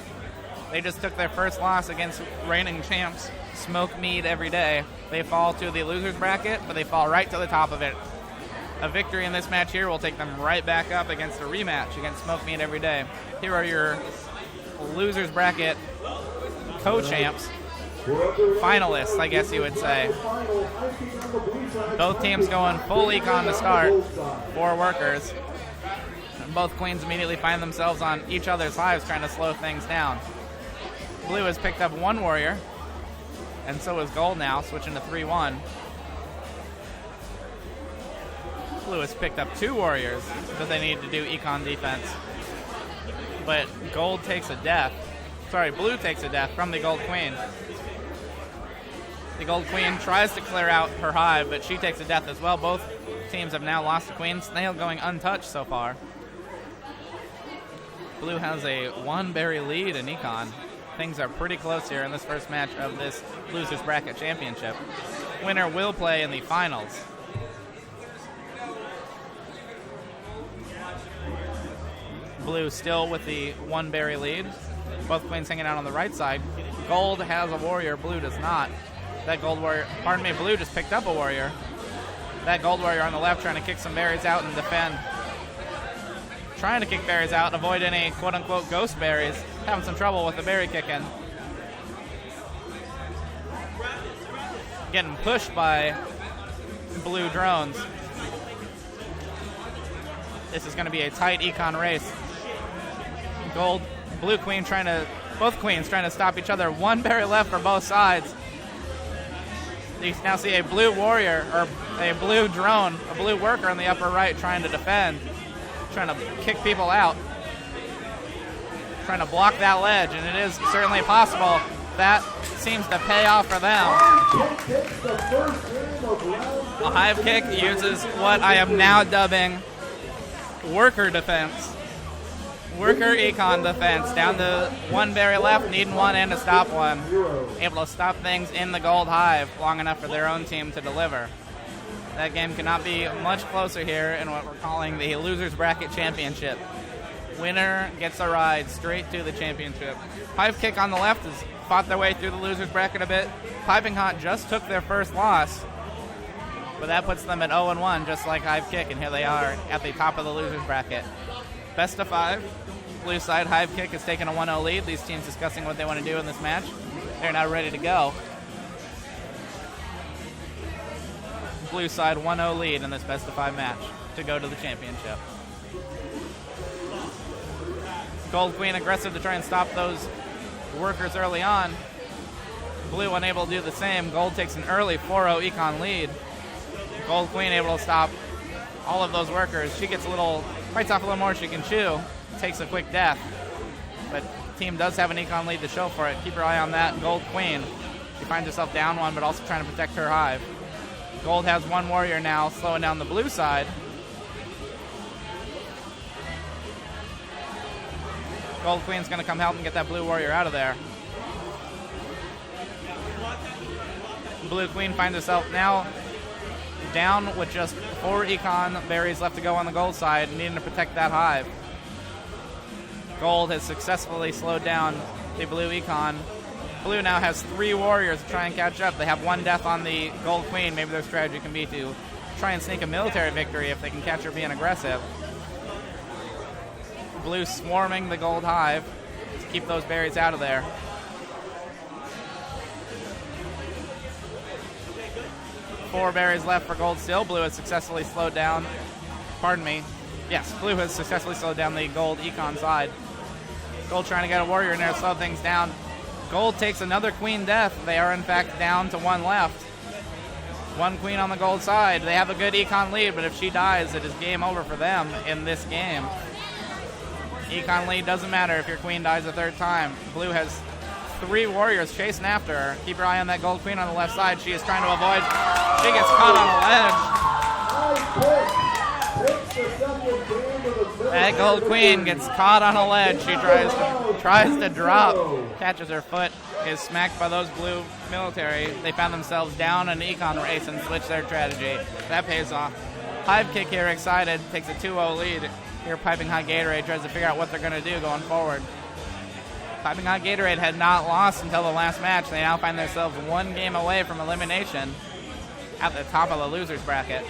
Speaker 1: They just took their first loss against reigning champs Smoke Meat every day. They fall to the losers bracket, but they fall right to the top of it. A victory in this match here will take them right back up against a rematch against Smoke Meat every day. Here are your losers bracket co-champs, finalists, I guess you would say. Both teams going full econ to start, 4 workers. And both queens immediately find themselves on each other's hives trying to slow things down. Blue has picked up 1 warrior, and so is gold now, switching to 3-1. Blue has picked up 2 warriors because they need to do econ defense. But gold takes a death. Sorry, blue takes a death from the gold queen. The Gold Queen tries to clear out her hive, but she takes a death as well. Both teams have now lost the Queen. Snail going untouched so far. Blue has a 1-berry lead in Econ. Things are pretty close here in this first match of this Losers Bracket Championship. Winner will play in the finals. Blue still with the 1-berry lead. Both queens hanging out on the right side. Gold has a warrior, blue does not. That gold warrior, pardon me, blue just picked up a warrior. That gold warrior on the left trying to kick some berries out and defend. Trying to kick berries out, avoid any quote-unquote ghost berries. Having some trouble with the berry kicking. Getting pushed by blue drones. This is going to be a tight econ race. Blue queen both queens trying to stop each other. 1 berry left for both sides. You now see a blue warrior, or a blue drone, a blue worker on the upper right trying to defend. Trying to kick people out. Trying to block that ledge, and it is certainly possible. That seems to pay off for them. A hive kick uses what I am now dubbing worker defense. Worker econ defense. Down to 1 berry left, needing one and to stop one. Able to stop things in the gold hive long enough for their own team to deliver. That game cannot be much closer here in what we're calling the Losers Bracket Championship. Winner gets a ride straight to the championship. Hive kick on the left has fought their way through the Losers Bracket a bit. Piping Hot just took their first loss, but that puts them at 0-1, just like Hive kick, and here they are at the top of the Losers Bracket. Best of 5. Blue side, Hive kick has taken a 1-0 lead. These teams discussing what they want to do in this match. They're now ready to go. Blue side 1-0 lead in this best of 5 match to go to the championship. Gold Queen aggressive to try and stop those workers early on. Blue unable to do the same. Gold takes an early 4-0 econ lead. Gold Queen able to stop all of those workers. She gets bites off a little more she can chew. Takes a quick death. But team does have an econ lead to show for it. Keep your eye on that. Gold Queen. She finds herself down 1, but also trying to protect her hive. Gold has 1 warrior now, slowing down the blue side. Gold Queen's going to come help and get that blue warrior out of there. Blue Queen finds herself now down with just 4 econ berries left to go on the gold side, needing to protect that hive. Gold has successfully slowed down the blue econ. Blue now has 3 warriors to try and catch up. They have 1 death on the Gold Queen. Maybe their strategy can be to try and sneak a military victory if they can catch her being aggressive. Blue swarming the gold hive to keep those berries out of there. Four berries left for gold still. Blue has successfully slowed down. Pardon me. Yes, blue has successfully slowed down the gold econ side. Gold trying to get a warrior in there to slow things down. Gold takes another queen death. They are in fact down to 1 left. 1 queen on the gold side. They have a good econ lead, but if she dies, it is game over for them in this game. Econ lead doesn't matter if your queen dies a 3rd time. Blue has 3 warriors chasing after her. Keep your eye on that gold queen on the left side. She is trying to avoid. She gets caught on a ledge. That gold queen gets caught on a ledge. She tries to drop, catches her foot, is smacked by those blue military. They found themselves down an econ race and switched their strategy. That pays off. Hive kick here, excited, takes a 2-0 lead. Here, Piping Hot Gatorade tries to figure out what they're going to do going forward. Piping Hot Gatorade had not lost until the last match. They now find themselves 1 game away from elimination at the top of the losers bracket.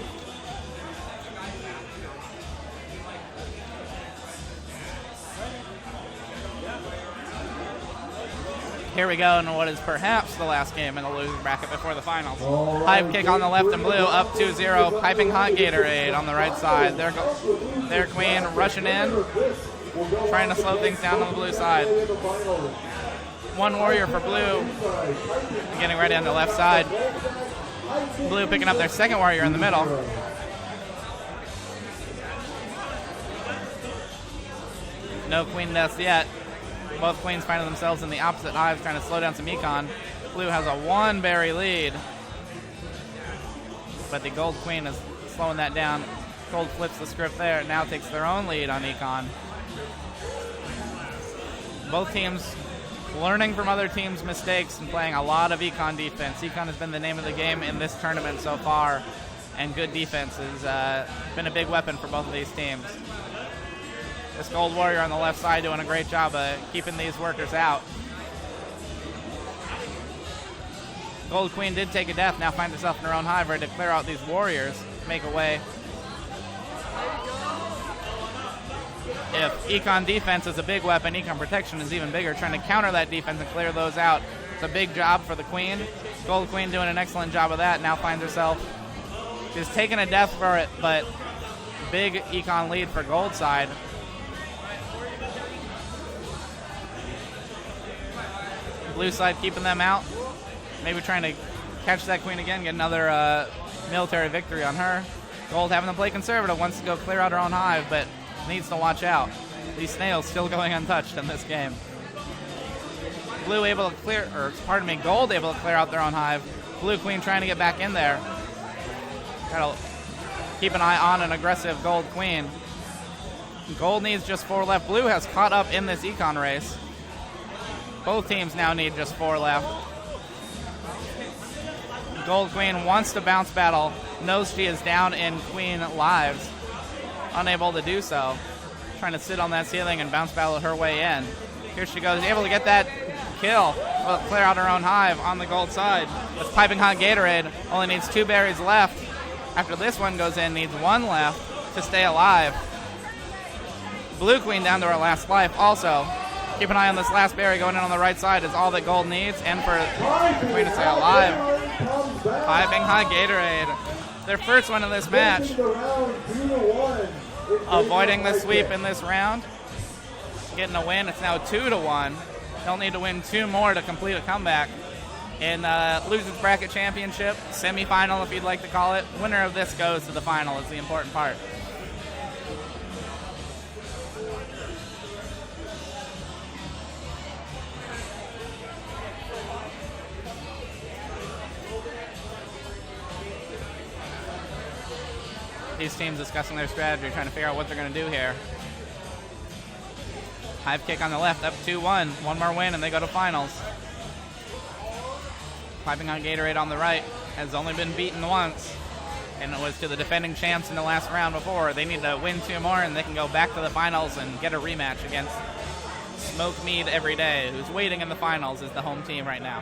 Speaker 1: Here we go in what is perhaps the last game in the losers bracket before the finals. Hive kick on the left and blue, up 2-0. Piping Hot Gatorade on the right side. Their queen rushing in, trying to slow things down on the blue side. 1 warrior for blue, getting ready on the left side. Blue picking up their 2nd warrior in the middle. No queen deaths yet. Both queens finding themselves in the opposite hives, trying to slow down some econ. Blue has a 1 berry lead, but the Gold Queen is slowing that down. Gold flips the script there, now takes their own lead on Econ. Both teams learning from other teams' mistakes and playing a lot of Econ defense. Econ has been the name of the game in this tournament so far, and good defense has been a big weapon for both of these teams. This Gold Warrior on the left side doing a great job of keeping these workers out. Gold Queen did take a death, now finds herself in her own hive, ready to clear out these warriors, make a way. If Econ defense is a big weapon, Econ protection is even bigger, trying to counter that defense and clear those out. It's a big job for the Queen. Gold Queen doing an excellent job of that, now finds herself, she's taking a death for it, but big Econ lead for Gold side. Blue side keeping them out. Maybe trying to catch that Queen again, get another military victory on her. Gold having to play conservative, wants to go clear out her own hive, but needs to watch out. These snails still going untouched in this game. Blue able to clear, or pardon me, Gold able to clear out their own hive. Blue Queen trying to get back in there. Gotta keep an eye on an aggressive Gold Queen. Gold needs just 4 left. Blue has caught up in this Econ race. Both teams now need just 4 left. Gold Queen wants to bounce battle, knows she is down in Queen lives, unable to do so. Trying to sit on that ceiling and bounce battle her way in. Here she goes, able to get that kill. Will clear out her own hive on the Gold side. This Piping Hot Gatorade only needs 2 berries left. After this one goes in, needs 1 left to stay alive. Blue Queen down to her last life also. Keep an eye on this last berry going in on the right side is all that Gold needs, and for the Queen to stay alive. Piping Hot Gatorade. Their first win in this match. Avoiding the sweep in this round. Getting a win. It's now 2-1. They'll need to win 2 more to complete a comeback. In Losers Bracket Championship, semifinal if you'd like to call it. Winner of this goes to the final is the important part. These teams discussing their strategy, trying to figure out what they're going to do here. Hive kick on the left, up 2-1. 1 more win and they go to finals. Piping on Gatorade on the right has only been beaten once, and it was to the defending champs in the last round before. They need to win 2 more and they can go back to the finals and get a rematch against Smoke Mead Everyday, who's waiting in the finals as the home team right now.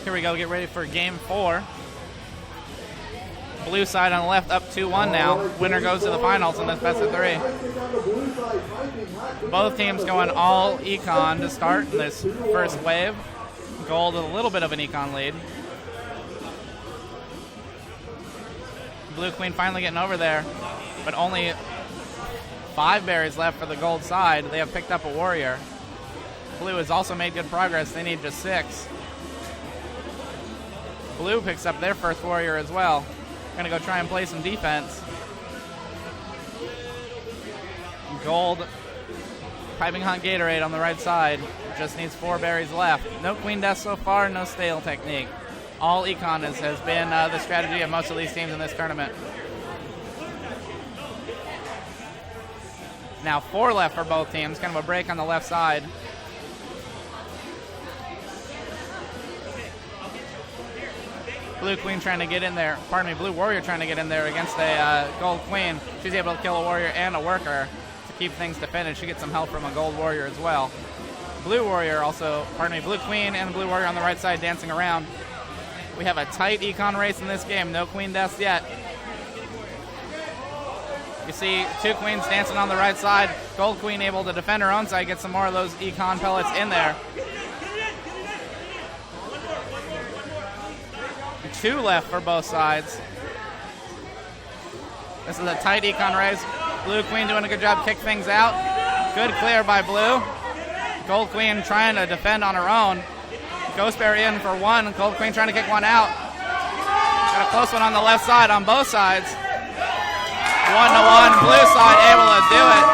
Speaker 1: Here we go, get ready for game 4. Blue side on the left up 2-1 now. Winner goes to the finals in this best of 3. Both teams going all Econ to start in this first wave. Gold with a little bit of an Econ lead. Blue Queen finally getting over there, but only 5 berries left for the Gold side. They have picked up a warrior. Blue has also made good progress. They need just 6. Blue picks up their first warrior as well. Gonna go try and play some defense. Gold Piping Hot Gatorade on the right side. Just needs 4 berries left. No Queen Death so far, no stale technique. All Econ has been the strategy of most of these teams in this tournament. Now 4 left for both teams. Kind of a break on the left side. Blue Queen trying to get in there. Pardon me, Blue Warrior trying to get in there against a Gold Queen. She's able to kill a warrior and a worker to keep things defended. She gets some help from a Gold Warrior as well. Blue Warrior also, pardon me, Blue Queen and Blue Warrior on the right side dancing around. We have a tight Econ race in this game. No Queen Deaths yet. You see 2 Queens dancing on the right side. Gold Queen able to defend her own side, get some more of those Econ pellets in there. 2 left for both sides. This is a tight Econ race. Blue Queen doing a good job, kick things out. Good clear by Blue. Gold Queen trying to defend on her own. Ghostberry in for 1. Gold Queen trying to kick one out. Got a close one on the left side on both sides. 1-1. Blue side able to do it.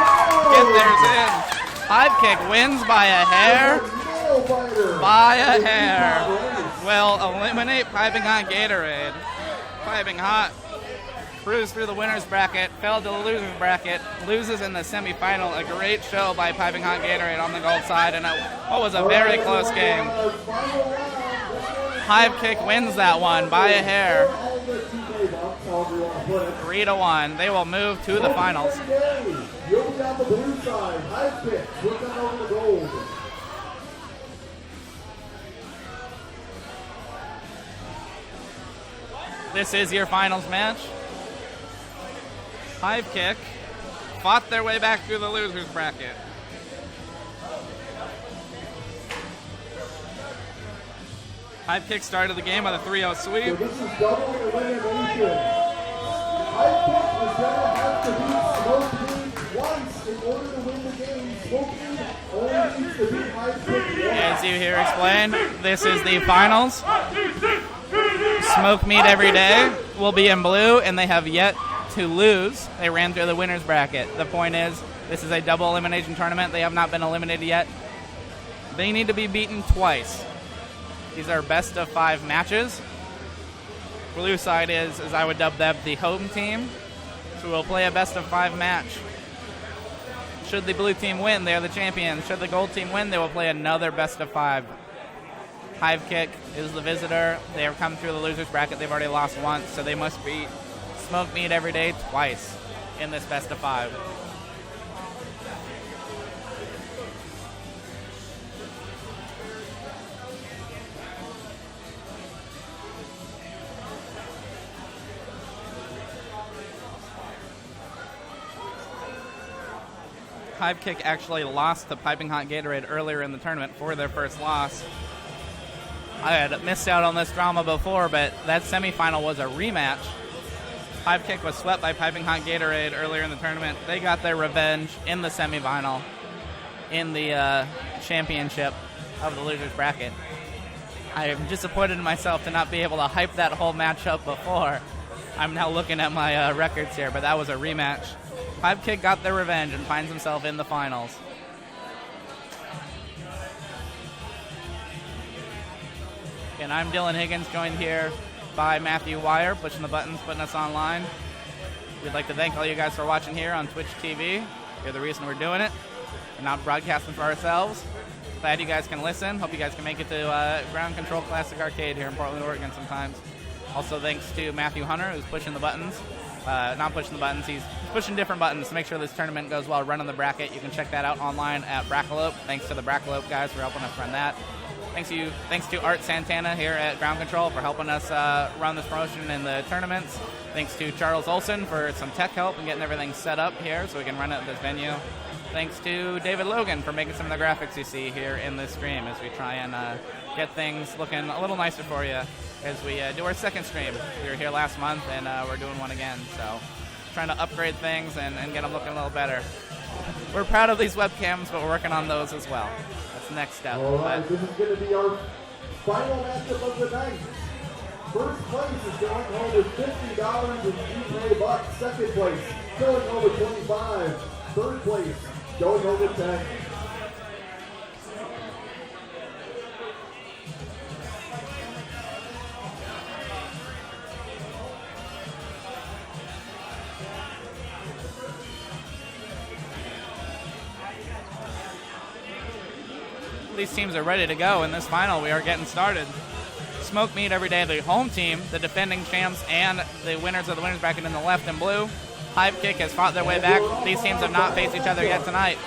Speaker 1: Get theirs in. Hive Kick wins by a hair. By a hair. Will eliminate Piping Hot Gatorade. Piping Hot cruised through the winner's bracket, fell to the loser's bracket, loses in the semifinal. A great show by Piping Hot Gatorade on the gold side, and what was a very close game. Hive Kick wins that one by a hair. 3-1. They will move to the finals.
Speaker 2: You'll be on the blue side. Hive Kick, looking over the gold.
Speaker 1: This is your finals match. Hive Kick fought their way back through the loser's bracket. Hive Kick started the game with a 3-0 sweep.
Speaker 2: So this is double elimination. Hive Kick is going to have to beat Smoke Mead twice in order to win the game. Smoke Mead only needs to beat Hive Kick once.
Speaker 1: As you hear explained, this is the finals. Smoke Meat Every Day will be in blue, and they have yet to lose. They ran through the winner's bracket. The point is, this is a double elimination tournament. They have not been eliminated yet. They need to be beaten twice. These are best of 5 matches. Blue side is, as I would dub them, the home team. So we'll play a best of 5 match. Should the blue team win, they are the champions. Should the gold team win, they will play another best of 5. Hive Kick is the visitor. They have come through the loser's bracket. They've already lost once, so they must beat Smoke Meat Every Day twice in this best of 5. Hive Kick actually lost to Piping Hot Gatorade earlier in the tournament for their first loss. I had missed out on this drama before, but that semifinal was a rematch. Hive Kick was swept by Piping Hot Gatorade earlier in the tournament. They got their revenge in the semifinal in the championship of the loser's bracket. I am disappointed in myself to not be able to hype that whole match up before. I'm now looking at my records here, but that was a rematch. Hive Kick got their revenge and finds himself in the finals. And I'm Dylan Higgins, joined here by Matthew Wire, pushing the buttons, putting us online. We'd like to thank all you guys for watching here on Twitch TV. You're the reason we're doing it. We're not broadcasting for ourselves. Glad you guys can listen. Hope you guys can make it to Ground Control Classic Arcade here in Portland, Oregon sometimes. Also thanks to Matthew Hunter, who's pushing the buttons. Not pushing the buttons, he's pushing different buttons to make sure this tournament goes well, running the bracket. You can check that out online at Brackalope. Thanks to the Brackalope guys for helping us run that. Thanks to Art Santana here at Ground Control for helping us run this promotion in the tournaments. Thanks to Charles Olson for some tech help and getting everything set up here so we can run it at this venue. Thanks to David Logan for making some of the graphics you see here in this stream as we try and get things looking a little nicer for you as we do our second stream. We were here last month and we're doing one again, so trying to upgrade things and get them looking a little better. We're proud of these webcams, but we're working on those as well. That's the next step.
Speaker 2: All right, this is going to be our final matchup of the night. First place is going home with $50 in UK bucks. Second place going home with $25. Third place going home with $10.
Speaker 1: These teams are ready to go in this final. We are getting started. Smoke Meat Every Day, the home team, the defending champs, and the winners of the winners bracket in the left and blue. Hive Kick has fought their way back. These teams have not faced each other yet tonight.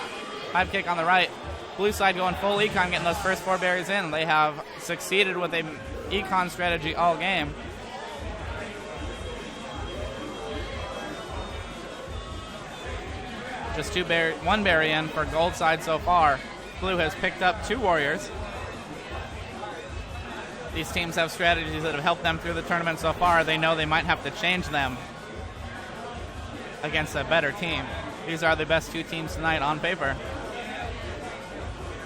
Speaker 1: Hive Kick on the right. Blue side going full econ, getting those first 4 berries in. They have succeeded with a econ strategy all game. Just 1 berry in for gold side so far. Blue has picked up 2 warriors. These teams have strategies that have helped them through the tournament so far. They know they might have to change them against a better team. These are the best 2 teams tonight on paper.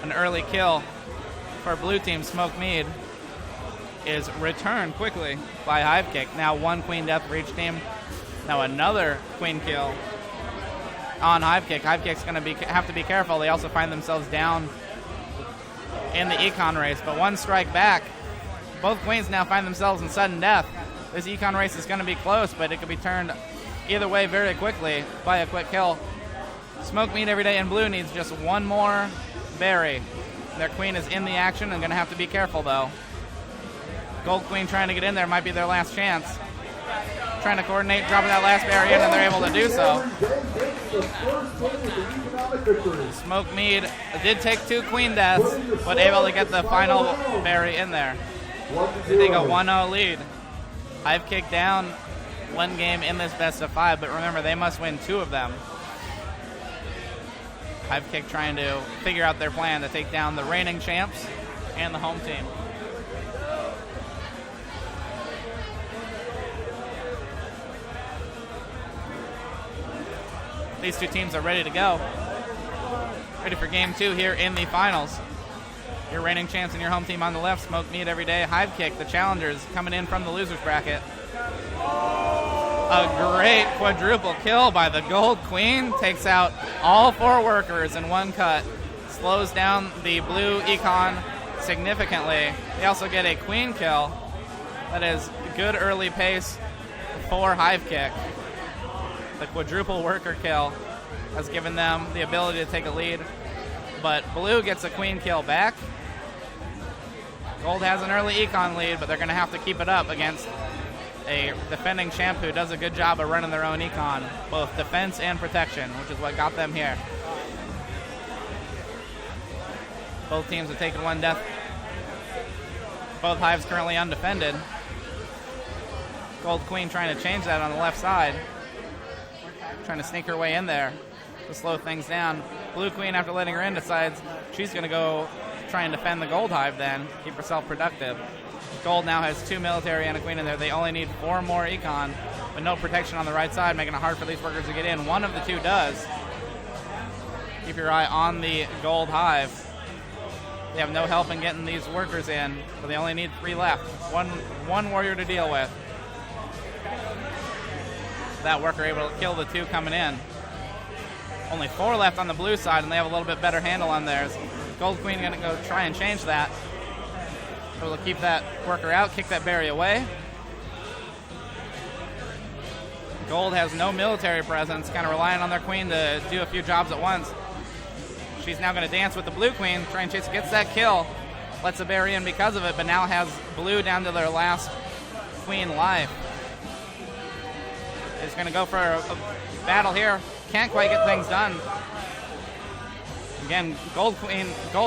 Speaker 1: An early kill for blue team Smoke Mead is returned quickly by Hive Kick. Now 1 queen death for each team. Now another queen kill on Hive Kick. Hive Kick's going to have to be careful. They also find themselves down in the econ race, but one strike back. Both queens now find themselves in sudden death. This econ race is going to be close, but it could be turned either way very quickly by a quick kill. Smoke Meat Every Day in blue needs just one more berry. Their queen is in the action and going to have to be careful, though. Gold Queen trying to get in there might be their last chance. Trying to coordinate, dropping that last berry in, and they're able to do so. Smoke Mead did take 2 queen deaths, but able to get the final berry in there. They take a 1-0 lead. Hive Kick down 1 game in this best of 5, but remember, they must win 2 of them. Hive Kick trying to figure out their plan to take down the reigning champs and the home team. These 2 teams are ready to go. Ready for game 2 here in the finals. Your reigning champs and your home team on the left, Smoke Meat Every Day. Hive Kick, the challengers, coming in from the losers bracket. A great quadruple kill by the Gold Queen. Takes out all 4 workers in one cut. Slows down the blue econ significantly. They also get a queen kill. That is good early pace for Hive Kick. The quadruple worker kill has given them the ability to take a lead, but blue gets a queen kill back. Gold has an early econ lead, but they're going to have to keep it up against a defending champ who does a good job of running their own econ, both defense and protection, which is what got them here. Both teams have taken 1 death. Both hives currently undefended. Gold Queen trying to change that on the left side. Trying to sneak her way in there to slow things down. Blue Queen, after letting her in, decides she's going to go try and defend the Gold Hive then, keep herself productive. Gold now has 2 military and a queen in there. They only need 4 more econ, but no protection on the right side, making it hard for these workers to get in. One of the 2 does. Keep your eye on the Gold Hive. They have no help in getting these workers in, but they only need 3 left. One warrior to deal with. That worker able to kill the 2 coming in. Only 4 left on the blue side, and they have a little bit better handle on theirs. Gold Queen going to go try and change that. Able to keep that worker out, kick that berry away. Gold has no military presence, kind of relying on their queen to do a few jobs at once. She's now going to dance with the blue queen, try and chase, gets that kill, lets the berry in because of it, but now has blue down to their last queen life. Is going to go for a battle here. Can't quite get things done. Again, Gold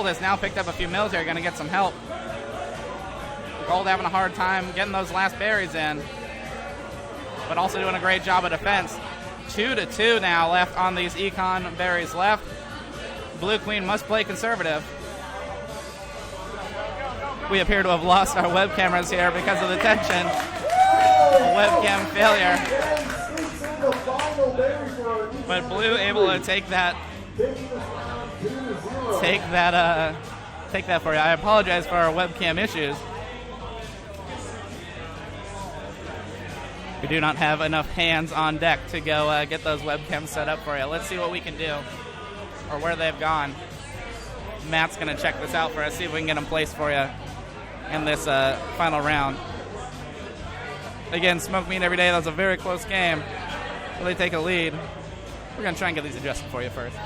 Speaker 1: has now picked up a few military, going to get some help. Gold having a hard time getting those last berries in, but also doing a great job of defense. 2-2 now left on these econ berries left. Blue Queen must play conservative. We appear to have lost our web cameras here because of the tension. Webcam failure. But blue able to take that for you. I apologize for our webcam issues. We do not have enough hands on deck to go get those webcams set up for you. Let's see what we can do, or where they've gone. Matt's going to check this out for us, see if we can get them placed for you in this final round. Again, Smoke Meat Every Day. That was a very close game. Will they take a lead? We're going to try and get these adjusted for you first.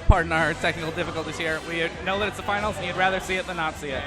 Speaker 1: Pardon our technical difficulties here. We know that it's the finals, and you'd rather see it than not see it.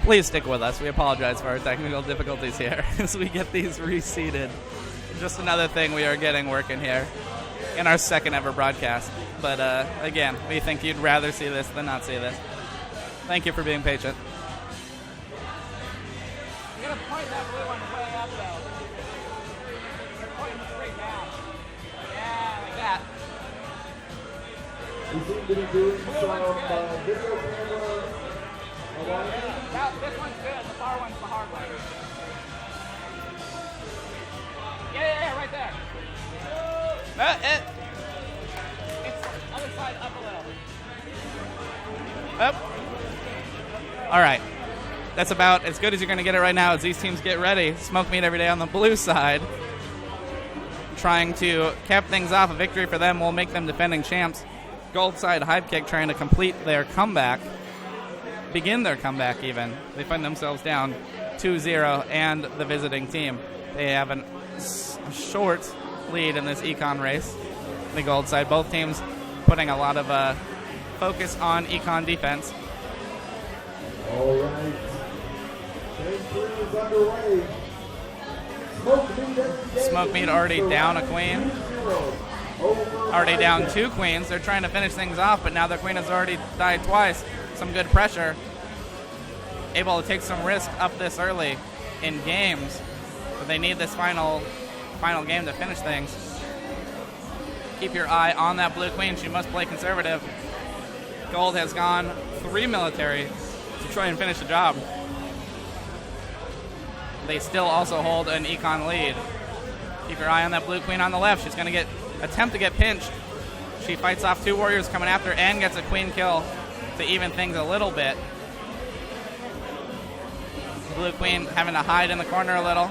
Speaker 1: Please stick with us. We apologize for our technical difficulties here as we get these reseated. Just another thing we are getting working here in our second ever broadcast. But again, we think you'd rather see this than not see this. Thank you for being patient.
Speaker 3: You gotta point that blue one way up though. You're pointing straight down. Yeah.
Speaker 2: We seem to be doing some video camera alignment.
Speaker 1: This one's good. The far one's the hard one. Yeah, right there. It's other side up a little. Up. All right. That's about as good as you're going to get it right now as these teams get ready. Smoke Meat every day on the blue side, trying to cap things off. A victory for them will make them defending champs. Gold side, Hive Kick trying to complete their comeback, begin their comeback even. They find themselves down 2-0, and the visiting team. They have a short lead in this econ race. The gold side, both teams putting a lot of focus on econ defense.
Speaker 2: All right. Game 3 is underway.
Speaker 1: Smoke Meat already down a queen. Already down 2 queens. They're trying to finish things off, but now their queen has already died twice. Some good pressure. Able to take some risk up this early in games, but they need this final game to finish things. Keep your eye on that blue queen. She must play conservative. Gold has gone 3 military to try and finish the job. They still also hold an econ lead. Keep your eye on that blue queen on the left. She's going to attempt to get pinched. She fights off 2 warriors coming after and gets a queen kill to even things a little bit. Blue queen having to hide in the corner a little.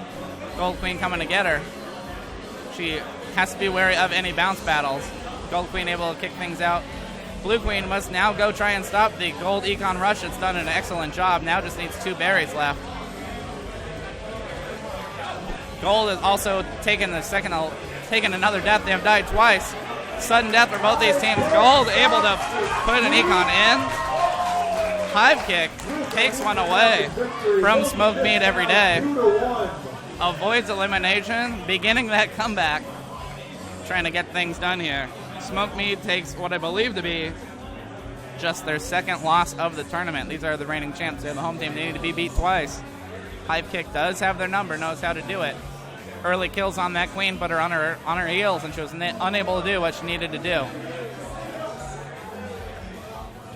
Speaker 1: Gold queen coming to get her. She has to be wary of any bounce battles. Gold queen able to kick things out. Blue queen must now go try and stop the gold econ rush. It's done an excellent job. Now just needs 2 berries left. Gold has also taken another death. They have died twice. Sudden death for both these teams. Gold able to put an econ in. Hive Kick takes one away from Smoke Meat every day. Avoids elimination, beginning that comeback. Trying to get things done here. Smoke Meat takes what I believe to be just their 2nd loss of the tournament. These are the reigning champs. They're the home team. They need to be beat twice. Hive Kick does have their number, knows how to do it. Early kills on that queen put her on her heels, and she was unable to do what she needed to do.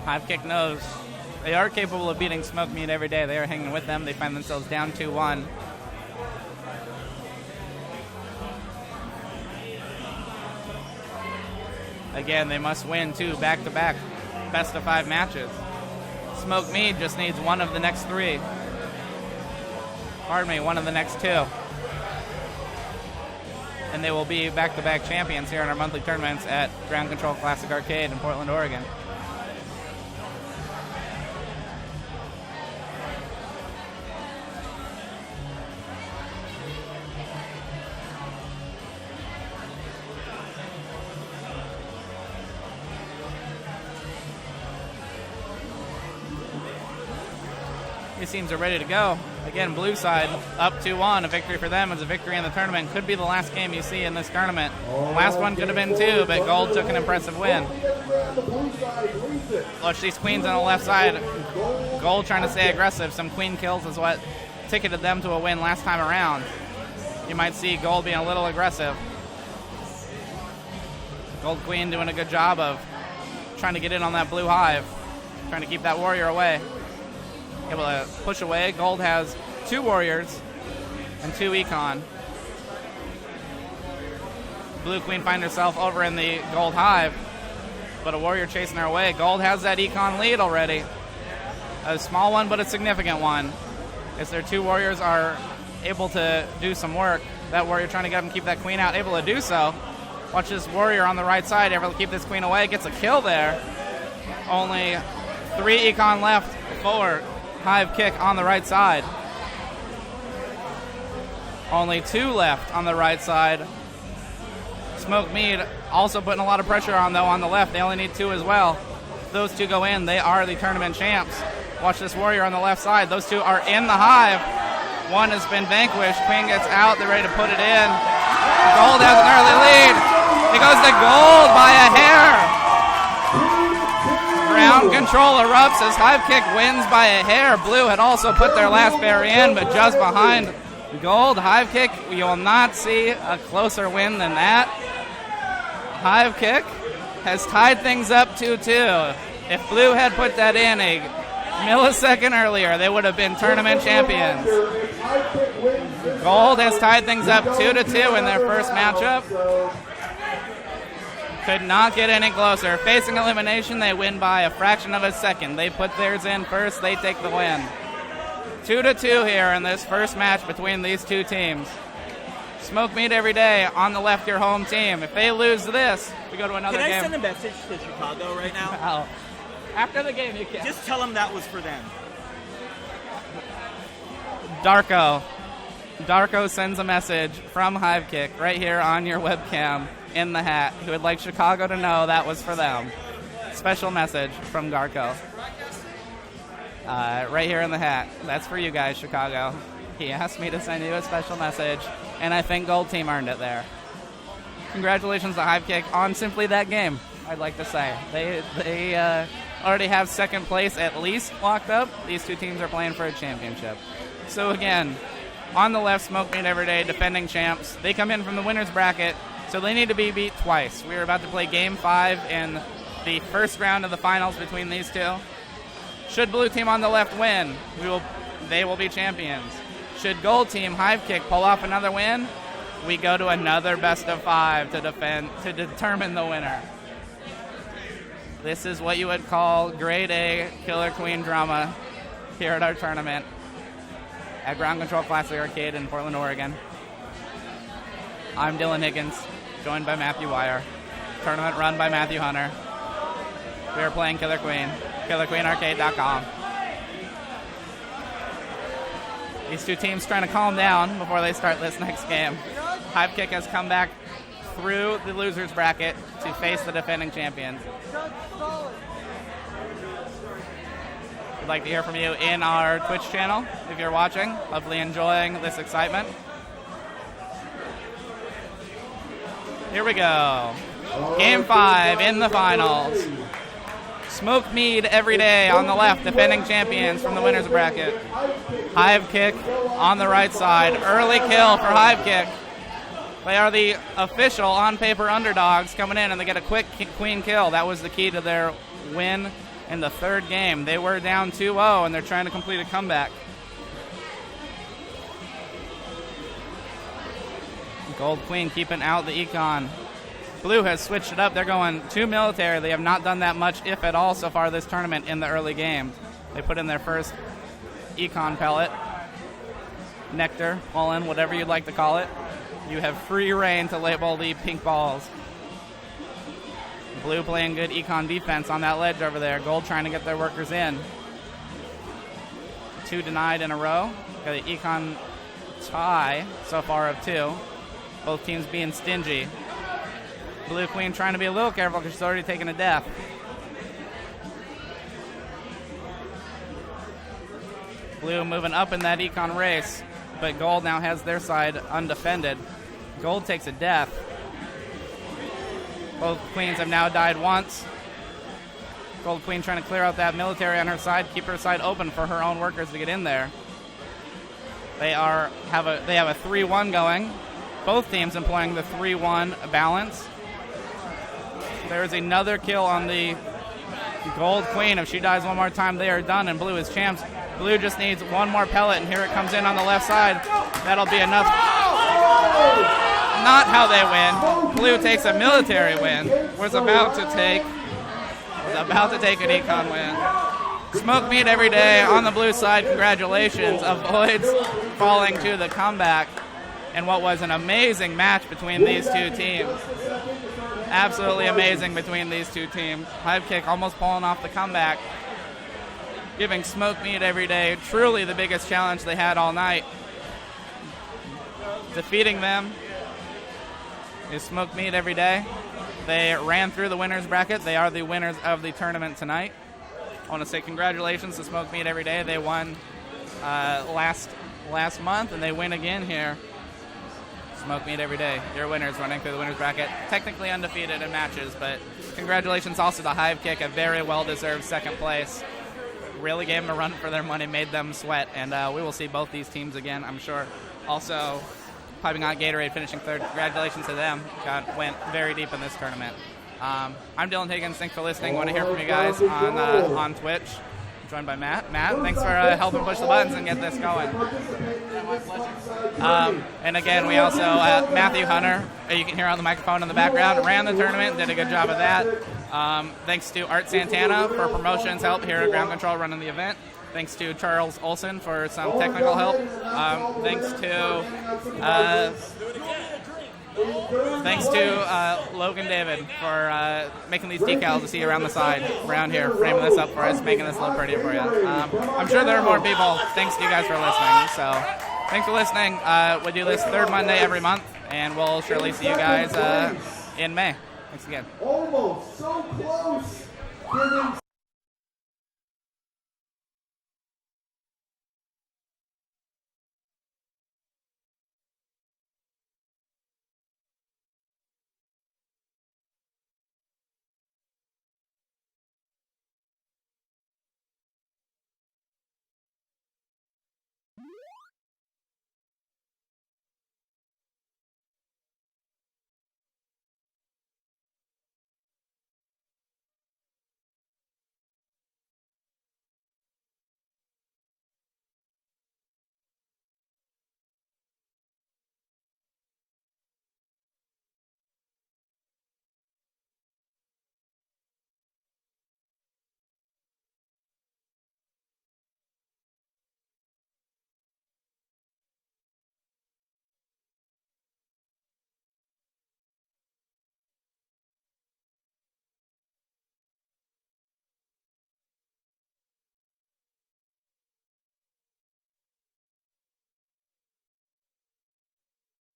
Speaker 1: Hive Kick knows they are capable of beating Smoke Meat every day. They are hanging with them. They find themselves down 2-1. Again, they must win 2 back-to-back best-of-5 matches. Smoke Meat just needs one of the next 3. Pardon me, one of the next 2. And they will be back-to-back champions here in our monthly tournaments at Ground Control Classic Arcade in Portland, Oregon. These teams are ready to go. Again, blue side up 2-1. A victory for them is a victory in the tournament. Could be the last game you see in this tournament. Last one could have been 2, but Gold took an impressive win. Watch these queens on the left side. Gold trying to stay aggressive. Some queen kills is what ticketed them to a win last time around. You might see Gold being a little aggressive. Gold queen doing a good job of trying to get in on that blue hive. Trying to keep that warrior away. Able to push away. Gold has 2 warriors and 2 econ. Blue queen finds herself over in the gold hive, but a warrior chasing her away. Gold has that econ lead already. A small one, but a significant one. As their 2 warriors are able to do some work. That warrior trying to get them keep that queen out, able to do so. Watch this warrior on the right side, able to keep this queen away. Gets a kill there. Only 3 econ left for Hive Kick on the right side. Only 2 left on the right side. Smoke Meat also putting a lot of pressure on, though, on the left. They only need 2 as well. If those 2 go in, they are the tournament champs. Watch this warrior on the left side. Those 2 are in the hive. One has been vanquished. Queen gets out. They're ready to put it in. Gold has an early lead. It goes to Gold by a hair. Ground control erupts as Hive Kick wins by a hair. Blue had also put their last berry in, but just behind Gold. Hive Kick, you will not see a closer win than that. Hive Kick has tied things up 2-2. If Blue had put that in a millisecond earlier, they would have been tournament champions. Gold has tied things up 2-2 in their first matchup. Could not get any closer. Facing elimination, they win by a fraction of a second. They put theirs in first, they take the win. 2-2 here in this first match between these two teams. Smoke meat every day. On the left, your home team. If they lose this, we go to another game.
Speaker 3: Can I send a message to Chicago right now?
Speaker 1: Oh. After the game, you can.
Speaker 3: Just tell them that was for them.
Speaker 1: Darko sends a message from Hivekick right here on your webcam in the hat. He would like Chicago to know that was for them. Special message from Darko. Right here in the hat. That's for you guys, Chicago. He asked me to send you a special message, and I think Gold Team earned it there. Congratulations to Hivekick on simply that game, I'd like to say. They already have second place at least locked up. These two teams are playing for a championship. So again, on the left, Smoke Meat Every Day, defending champs. They come in from the winner's bracket, so they need to be beat twice. We are about to play Game 5 in the first round of the finals between these two. Should Blue Team on the left win, they will be champions. Should Gold Team, Hivekick, pull off another win, we go to another best of 5 to determine the winner. This is what you would call grade A Killer Queen drama here at our tournament at Ground Control Classic Arcade in Portland, Oregon. I'm Dylan Higgins, joined by Matthew Wire. Tournament run by Matthew Hunter. We are playing Killer Queen, KillerQueenArcade.com. These two teams trying to calm down before they start this next game. Hivekick has come back through the loser's bracket to face the defending champions. We'd like to hear from you in our Twitch channel if you're watching. Hopefully enjoying this excitement. Here we go. Game 5 in the finals. Smoke Mead Every Day on the left, defending champions from the winner's bracket. Hivekick on the right side. Early kill for Hivekick. They are the official on-paper underdogs coming in, and they get a quick queen kill. That was the key to their win in the third game. They were down 2-0, and they're trying to complete a comeback. Gold Queen keeping out the Econ. Blue has switched it up. They're going 2 military. They have not done that much, if at all, so far this tournament in the early game. They put in their first Econ pellet. Nectar, pollen, whatever you'd like to call it. You have free reign to label the pink balls. Blue playing good Econ defense on that ledge over there. Gold trying to get their workers in. 2 denied in a row. Got an Econ tie so far of 2. Both teams being stingy. Blue Queen trying to be a little careful because she's already taken a death. Blue moving up in that Econ race, but Gold now has their side undefended. Gold takes a death. Both Queens have now died once. Gold Queen trying to clear out that military on her side, keep her side open for her own workers to get in there. They have a 3-1 going. Both teams employing the 3-1 balance. There's another kill on the Gold Queen. If she dies one more time, they are done, and Blue is champs. Blue just needs one more pellet, and here it comes in on the left side. That'll be enough. Not how they win. Blue takes a military win. Was about to take an Econ win. Smoke Meat Every Day on the blue side. Congratulations. Avoids falling to the comeback in what was an amazing match between these two teams. Absolutely amazing between these two teams. Hivekick almost pulling off the comeback, giving Smoke Meat Every Day truly the biggest challenge they had all night. Defeating them is Smoke Meat Every Day. They ran through the winner's bracket. They are the winners of the tournament tonight. I want to say congratulations to Smoke Meat Every Day. They won last month, and they win again here. Smoke Meat Every Day. Your winners running through the winner's bracket. Technically undefeated in matches, but congratulations also to Hivekick, a very well-deserved second place. Really gave them a run for their money, made them sweat, and we will see both these teams again, I'm sure. Also, Piping Hot Gatorade finishing third. Congratulations to them. Went very deep in this tournament. I'm Dylan Higgins. Thanks for listening. Want to hear from you guys on Twitch. I'm joined by Matt. Matt, thanks for helping push the buttons and get this going. And again, we also, Matthew Hunter, you can hear on the microphone in the background, ran the tournament, did a good job of that. Thanks to Art Santana for promotions help here at Ground Control running the event. Thanks to Charles Olson for some technical help. Thanks to Logan David for making these decals to see around the side, around here, framing this up for us, making this look prettier for you. I'm sure there are more people. Thanks to you guys for listening. So thanks for listening. We do this third Monday every month, and we'll surely see you guys in May. Thanks again.
Speaker 2: Almost so close.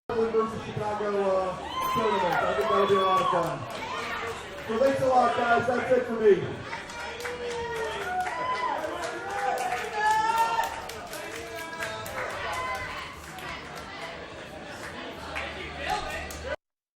Speaker 2: Giving versus Chicago tournament. I think that'll be a lot of fun. So thanks a lot, guys. That's it for me.